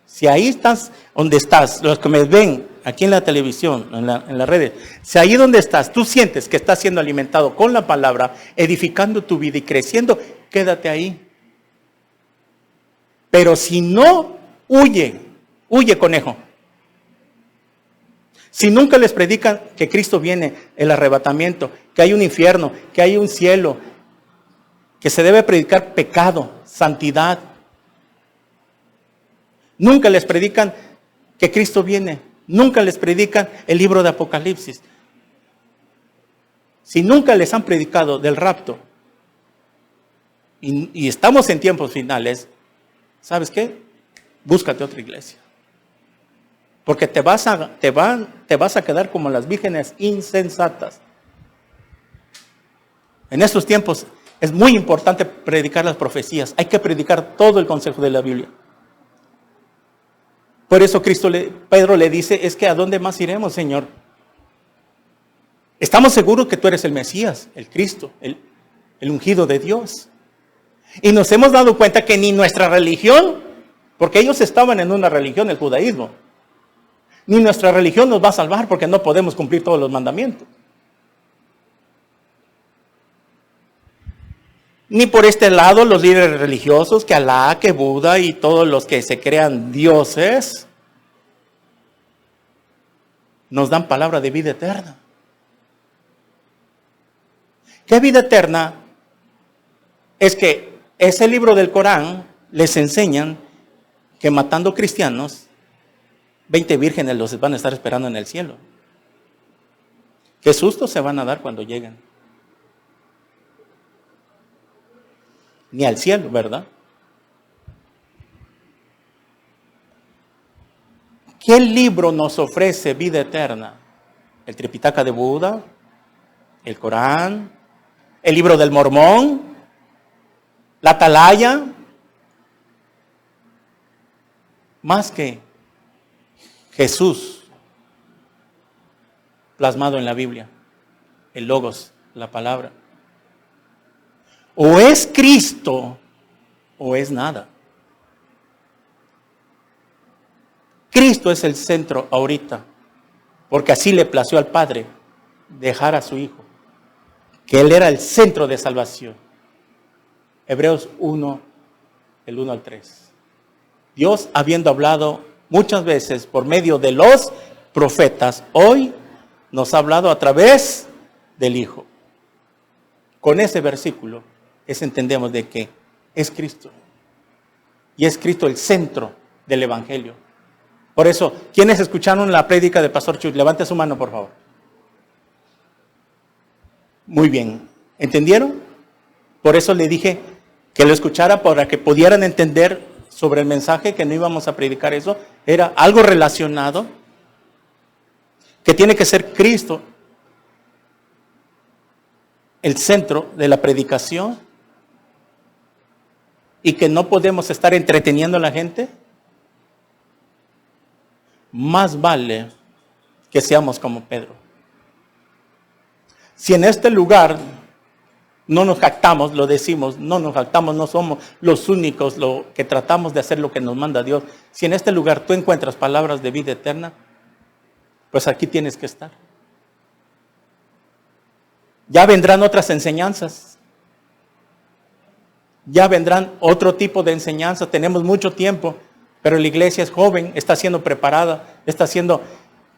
Si ahí estás, donde estás, los que me ven aquí en la televisión, en las redes, si ahí donde estás, tú sientes que estás siendo alimentado con la palabra, edificando tu vida y creciendo, quédate ahí. Pero si no, huye conejo. Si nunca les predican que Cristo viene, el arrebatamiento, que hay un infierno, que hay un cielo, que se debe predicar pecado, santidad. Nunca les predican que Cristo viene. Nunca les predican el libro de Apocalipsis. Si nunca les han predicado del rapto y estamos en tiempos finales, ¿sabes qué? Búscate otra iglesia. Porque te vas a quedar como las vírgenes insensatas. En estos tiempos es muy importante predicar las profecías. Hay que predicar todo el consejo de la Biblia. Por eso Pedro le dice, es que ¿a dónde más iremos, Señor? Estamos seguros que tú eres el Mesías, el Cristo, el ungido de Dios. Y nos hemos dado cuenta que ni nuestra religión, porque ellos estaban en una religión, el judaísmo, ni nuestra religión nos va a salvar porque no podemos cumplir todos los mandamientos. Ni por este lado los líderes religiosos, que Alá, que Buda y todos los que se crean dioses, nos dan palabra de vida eterna. ¿Qué vida eterna? Es que ese libro del Corán les enseñan que matando cristianos, 20 vírgenes los van a estar esperando en el cielo. Qué susto se van a dar cuando lleguen. Ni al cielo, ¿verdad? ¿Qué libro nos ofrece vida eterna? ¿El Tripitaka de Buda? ¿El Corán? ¿El libro del Mormón? la atalaya, más que Jesús plasmado en la Biblia, el Logos, la palabra. O es Cristo o es nada. Cristo es el centro ahorita, porque así le plació al Padre dejar a su Hijo, que Él era el centro de salvación. Hebreos 1, el 1 al 3. Dios, habiendo hablado muchas veces por medio de los profetas, hoy nos ha hablado a través del Hijo. Con ese versículo entendemos de que es Cristo. Y es Cristo el centro del Evangelio. Por eso, ¿quiénes escucharon la prédica de Pastor Chuy? Levante su mano, por favor. Muy bien. ¿Entendieron? Por eso le dije que lo escuchara para que pudieran entender sobre el mensaje, que no íbamos a predicar eso. Era algo relacionado, que tiene que ser Cristo el centro de la predicación, y que no podemos estar entreteniendo a la gente. Más vale que seamos como Pedro. Si en este lugar no nos jactamos, lo decimos, no nos jactamos, no somos los únicos que tratamos de hacer lo que nos manda Dios. Si en este lugar tú encuentras palabras de vida eterna, pues aquí tienes que estar. Ya vendrán otras enseñanzas. Ya vendrán otro tipo de enseñanza. Tenemos mucho tiempo, pero la iglesia es joven, está siendo preparada, está haciendo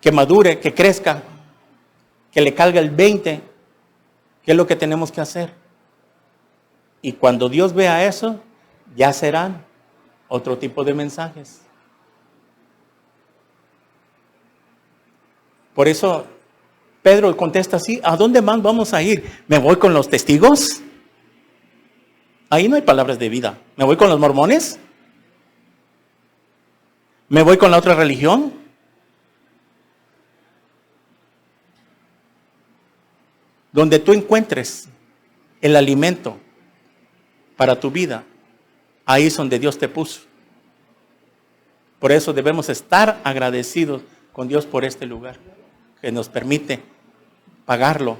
que madure, que crezca, que le caiga el 20, que es lo que tenemos que hacer. Y cuando Dios vea eso, ya serán otro tipo de mensajes. Por eso Pedro contesta así: ¿a dónde más vamos a ir? ¿Me voy con los testigos? Ahí no hay palabras de vida. ¿Me voy con los mormones? ¿Me voy con la otra religión? Donde tú encuentres el alimento para tu vida, ahí es donde Dios te puso. Por eso debemos estar agradecidos con Dios por este lugar, que nos permite pagarlo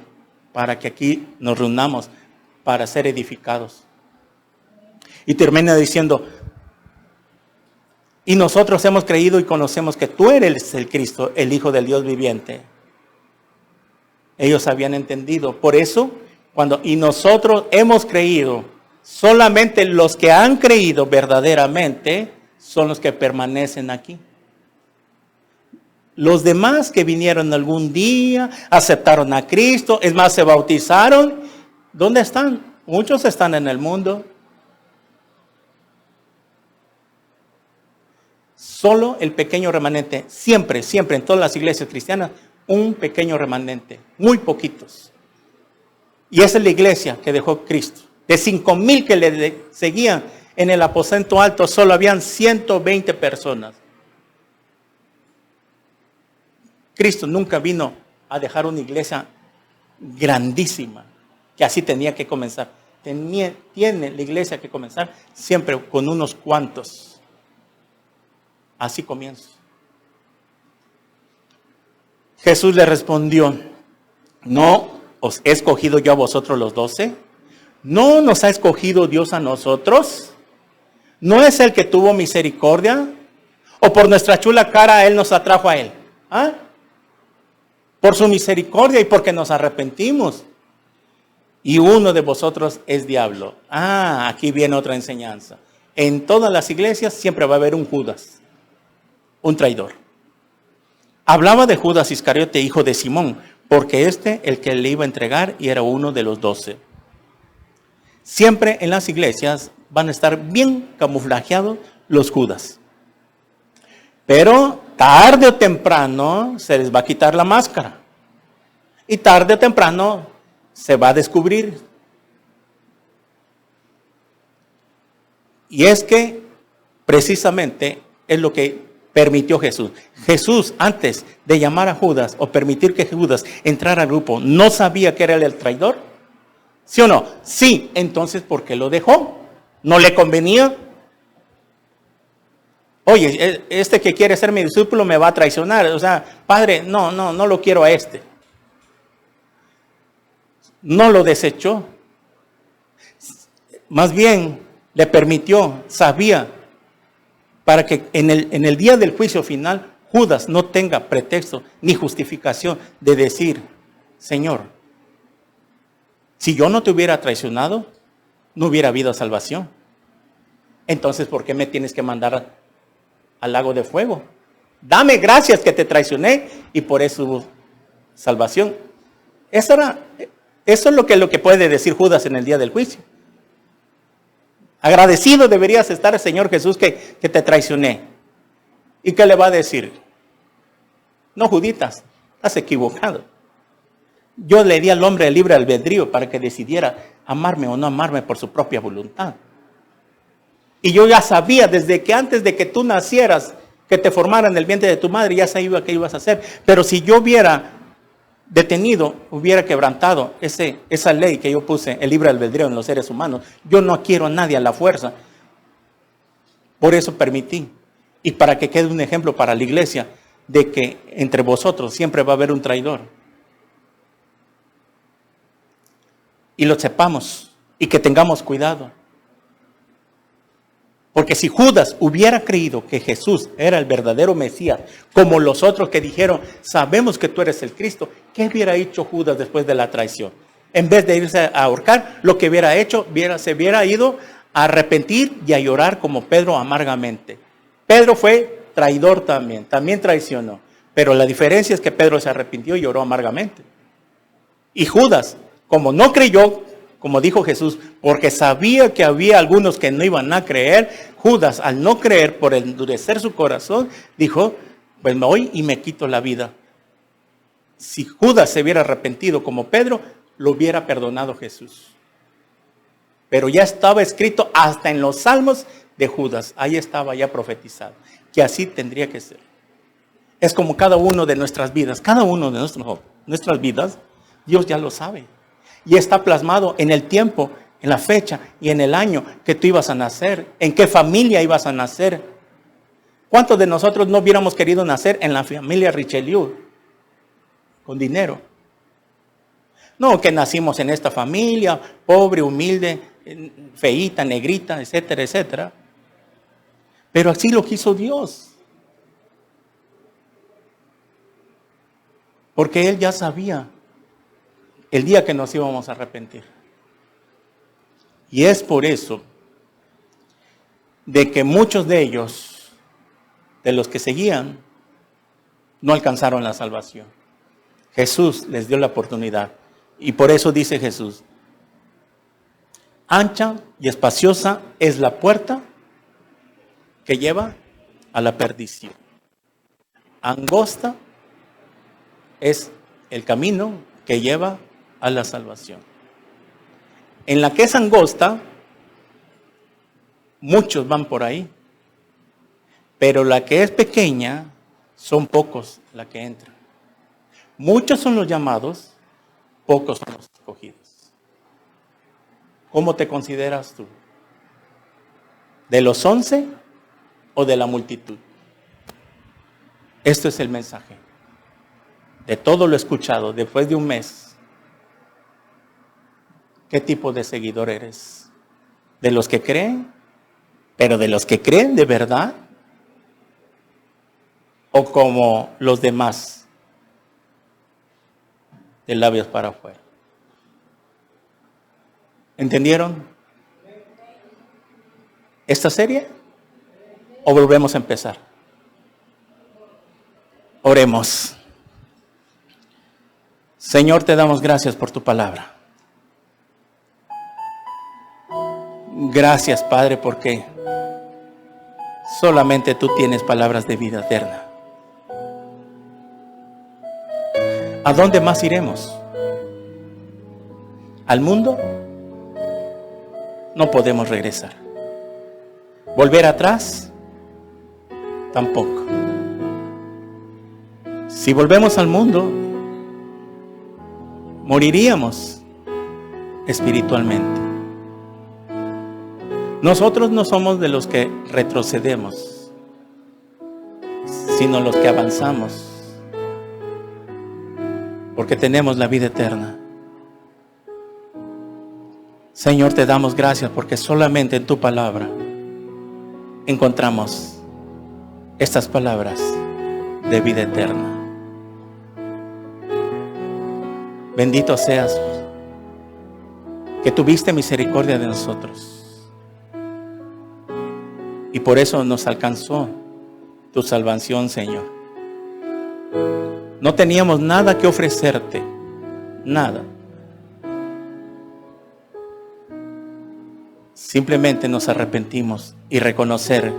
para que aquí nos reunamos para ser edificados. Y termina diciendo: y nosotros hemos creído y conocemos que tú eres el Cristo, el Hijo del Dios viviente. Ellos habían entendido. Por eso, y nosotros hemos creído, solamente los que han creído verdaderamente son los que permanecen aquí. Los demás que vinieron algún día, aceptaron a Cristo, es más, se bautizaron, ¿dónde están? Muchos están en el mundo. Solo el pequeño remanente, siempre en todas las iglesias cristianas, un pequeño remanente, muy poquitos. Y esa es la iglesia que dejó Cristo. De 5,000 que le seguían en el aposento alto, solo habían 120 personas. Cristo nunca vino a dejar una iglesia grandísima, que así tenía que comenzar. Tiene la iglesia que comenzar siempre con unos cuantos. Así comienzo. Jesús le respondió: ¿no os he escogido yo a vosotros los 12? ¿No nos ha escogido Dios a nosotros? ¿No es el que tuvo misericordia? ¿O por nuestra chula cara Él nos atrajo a Él? ¿Ah? Por su misericordia y porque nos arrepentimos. Y uno de vosotros es diablo. Aquí viene otra enseñanza. En todas las iglesias siempre va a haber un Judas, un traidor. Hablaba de Judas Iscariote, hijo de Simón, porque el que le iba a entregar, y era uno de los 12. Siempre en las iglesias van a estar bien camuflajeados los Judas. Pero tarde o temprano se les va a quitar la máscara. Y tarde o temprano se va a descubrir. Y es que precisamente es lo que permitió Jesús. Jesús, antes de llamar a Judas o permitir que Judas entrara al grupo, ¿no sabía que era el traidor? ¿Sí o no? Sí. Entonces, ¿por qué lo dejó? ¿No le convenía? Oye, este que quiere ser mi discípulo me va a traicionar. O sea, Padre, no lo quiero a este. No lo desechó. Más bien le permitió, sabía, para que en el día del juicio final Judas no tenga pretexto ni justificación de decir, Señor, si yo no te hubiera traicionado, no hubiera habido salvación. Entonces, ¿por qué me tienes que mandar al lago de fuego? Dame gracias que te traicioné y por eso hubo salvación. Eso es lo que puede decir Judas en el día del juicio. Agradecido deberías estar, Señor Jesús, que te traicioné. ¿Y qué le va a decir? No, Juditas, estás equivocado. Yo le di al hombre el libre albedrío para que decidiera amarme o no amarme por su propia voluntad. Y yo ya sabía desde que antes de que tú nacieras, que te formara en el vientre de tu madre, ya sabía qué ibas a hacer. Pero si yo hubiera detenido, hubiera quebrantado esa ley que yo puse, el libre albedrío en los seres humanos. Yo no quiero a nadie a la fuerza. Por eso permití. Y para que quede un ejemplo para la iglesia, de que entre vosotros siempre va a haber un traidor. Y lo sepamos y que tengamos cuidado. Porque si Judas hubiera creído que Jesús era el verdadero Mesías, como los otros que dijeron, sabemos que tú eres el Cristo, ¿qué hubiera hecho Judas después de la traición? En vez de irse a ahorcar, lo que hubiera hecho, se hubiera ido a arrepentir y a llorar como Pedro amargamente. Pedro fue traidor también traicionó. Pero la diferencia es que Pedro se arrepintió y lloró amargamente. Y Judas, como no creyó, como dijo Jesús, porque sabía que había algunos que no iban a creer, Judas, al no creer, por endurecer su corazón, dijo, pues me voy y me quito la vida. Si Judas se hubiera arrepentido como Pedro, lo hubiera perdonado Jesús. Pero ya estaba escrito hasta en los salmos de Judas, ahí estaba ya profetizado, que así tendría que ser. Es como cada uno de nuestras vidas, cada uno de nuestras vidas, Dios ya lo sabe. Y está plasmado en el tiempo, en la fecha y en el año que tú ibas a nacer, en qué familia ibas a nacer. ¿Cuántos de nosotros no hubiéramos querido nacer en la familia Richelieu? Con dinero. No, que nacimos en esta familia, pobre, humilde, feíta, negrita, etcétera, etcétera. Pero así lo quiso Dios. Porque Él ya sabía el día que nos íbamos a arrepentir. Y es por eso de que muchos de ellos, de los que seguían, no alcanzaron la salvación. Jesús les dio la oportunidad. Y por eso dice Jesús, ancha y espaciosa es la puerta que lleva a la perdición. Angosta es el camino que lleva a la salvación. En la que es angosta, muchos van por ahí, pero la que es pequeña, son pocos la que entran. Muchos son los llamados, pocos son los escogidos. ¿Cómo te consideras tú? ¿De los 11 o de la multitud? Esto es el mensaje. De todo lo escuchado, después de un mes, ¿qué tipo de seguidor eres? ¿De los que creen? ¿Pero de los que creen de verdad? ¿O como los demás? De labios para afuera. ¿Entendieron esta serie? ¿O volvemos a empezar? Oremos. Señor, te damos gracias por tu palabra. Gracias, Padre, porque solamente tú tienes palabras de vida eterna. ¿A dónde más iremos? ¿Al mundo? No podemos regresar. ¿Volver atrás? Tampoco. Si volvemos al mundo, moriríamos espiritualmente. Nosotros no somos de los que retrocedemos, sino los que avanzamos, porque tenemos la vida eterna. Señor, te damos gracias porque solamente en tu palabra encontramos estas palabras de vida eterna. Bendito seas, que tuviste misericordia de nosotros y por eso nos alcanzó tu salvación, Señor. No teníamos nada que ofrecerte, nada. Simplemente nos arrepentimos y reconocer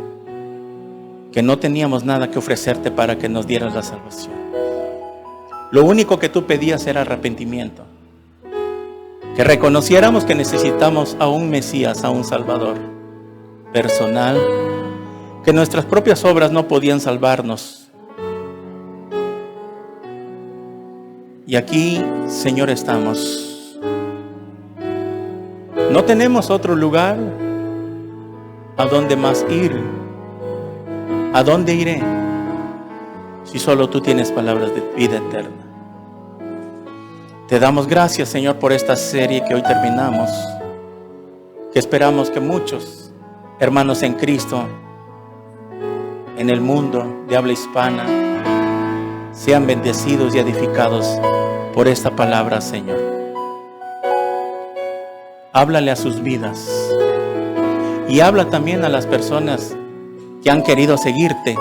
que no teníamos nada que ofrecerte para que nos dieras la salvación. Lo único que tú pedías era arrepentimiento. Que reconociéramos que necesitamos a un Mesías, a un Salvador personal, que nuestras propias obras no podían salvarnos. Y aquí, Señor, estamos. No tenemos otro lugar a donde más ir. ¿A dónde iré? Si solo tú tienes palabras de vida eterna. Te damos gracias, Señor, por esta serie que hoy terminamos. Que esperamos que muchos hermanos en Cristo, en el mundo de habla hispana, sean bendecidos y edificados por esta palabra, Señor. Háblale a sus vidas y habla también a las personas que han querido seguirte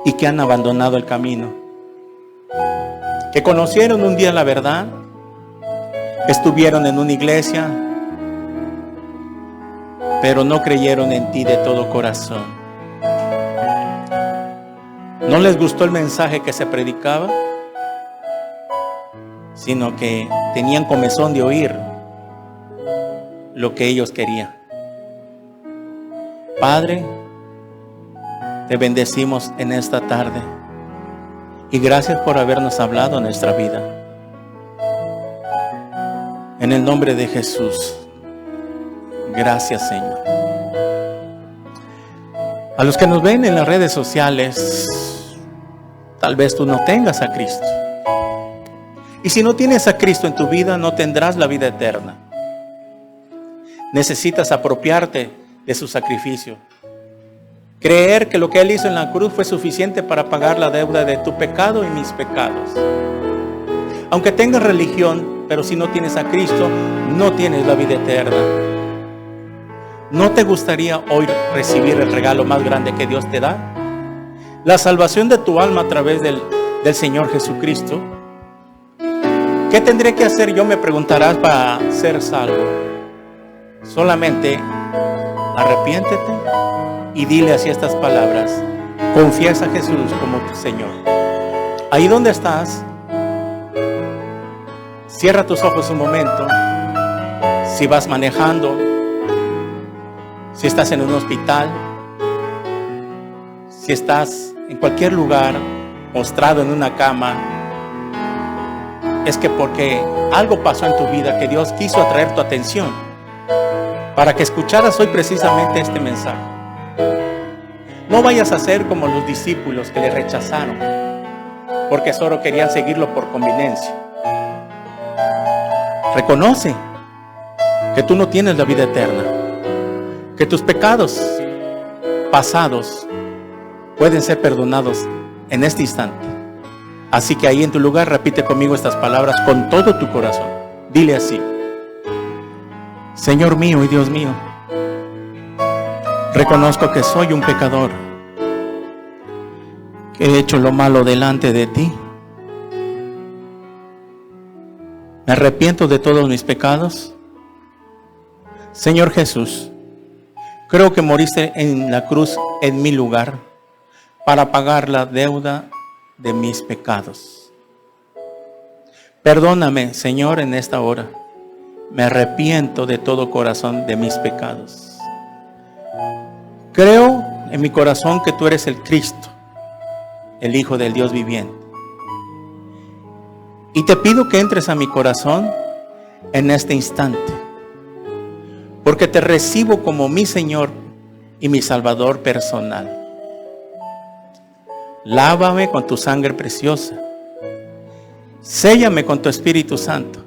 y que han abandonado el camino, que conocieron un día la verdad, estuvieron en una iglesia, pero no creyeron en ti de todo corazón. No les gustó el mensaje que se predicaba, sino que tenían comezón de oír lo que ellos querían. Padre, te bendecimos en esta tarde y gracias por habernos hablado en nuestra vida. En el nombre de Jesús, gracias, Señor. A los que nos ven en las redes sociales, tal vez tú no tengas a Cristo. Y si no tienes a Cristo en tu vida, no tendrás la vida eterna. Necesitas apropiarte de su sacrificio. Creer que lo que Él hizo en la cruz fue suficiente para pagar la deuda de tu pecado y mis pecados. Aunque tengas religión, pero si no tienes a Cristo, no tienes la vida eterna. ¿No te gustaría hoy recibir el regalo más grande que Dios te da? La salvación de tu alma a través del Señor Jesucristo. ¿Qué tendré que hacer yo, me preguntarás, para ser salvo? Solamente arrepiéntete y dile así estas palabras. Confiesa a Jesús como tu Señor. Ahí donde estás, cierra tus ojos un momento. Si vas manejando, si estás en un hospital, si estás en cualquier lugar, postrado en una cama, es que porque algo pasó en tu vida que Dios quiso atraer tu atención para que escucharas hoy precisamente este mensaje. No vayas a ser como los discípulos que le rechazaron, porque solo querían seguirlo por conveniencia. Reconoce que tú no tienes la vida eterna, que tus pecados pasados pueden ser perdonados en este instante. Así que ahí en tu lugar repite conmigo estas palabras con todo tu corazón. Dile así: Señor mío y Dios mío, reconozco que soy un pecador, que he hecho lo malo delante de ti. Me arrepiento de todos mis pecados. Señor Jesús, creo que moriste en la cruz en mi lugar para pagar la deuda de mis pecados. Perdóname, Señor, en esta hora. Me arrepiento de todo corazón de mis pecados. Creo en mi corazón que tú eres el Cristo, el Hijo del Dios viviente. Y te pido que entres a mi corazón en este instante. porque te recibo como mi Señor y mi Salvador personal. Lávame con tu sangre preciosa. Séllame con tu Espíritu Santo.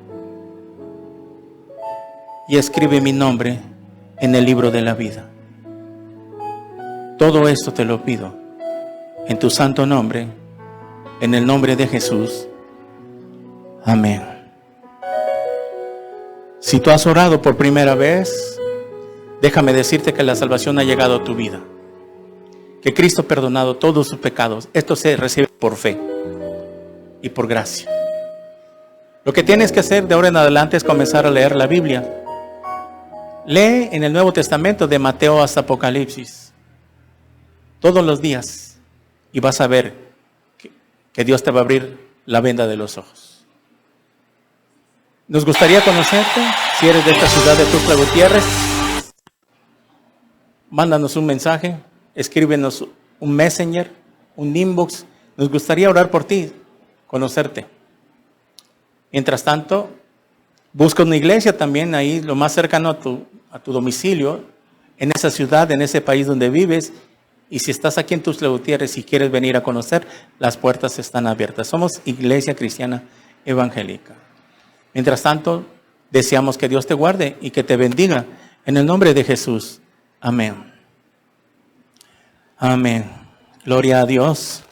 Y escribe mi nombre en el libro de la vida. Todo esto te lo pido en tu santo nombre, en el nombre de Jesús. Amén. Si tú has orado por primera vez, déjame decirte que la salvación ha llegado a tu vida. Que Cristo ha perdonado todos sus pecados. Esto se recibe por fe y por gracia. Lo que tienes que hacer de ahora en adelante es comenzar a leer la Biblia. Lee en el Nuevo Testamento de Mateo hasta Apocalipsis. Todos los días. Y vas a ver que Dios te va a abrir la venda de los ojos. Nos gustaría conocerte. Si eres de esta ciudad de Tuxtla Gutiérrez, mándanos un mensaje, escríbenos un messenger, un inbox. Nos gustaría orar por ti, conocerte. Mientras tanto, busca una iglesia también ahí, lo más cercano a tu domicilio, en esa ciudad, en ese país donde vives. Y si estás aquí en Tuxtla Gutiérrez y quieres venir a conocer, las puertas están abiertas. Somos Iglesia Cristiana Evangélica. Mientras tanto, deseamos que Dios te guarde y que te bendiga. En el nombre de Jesús. Amén. Amén. Gloria a Dios.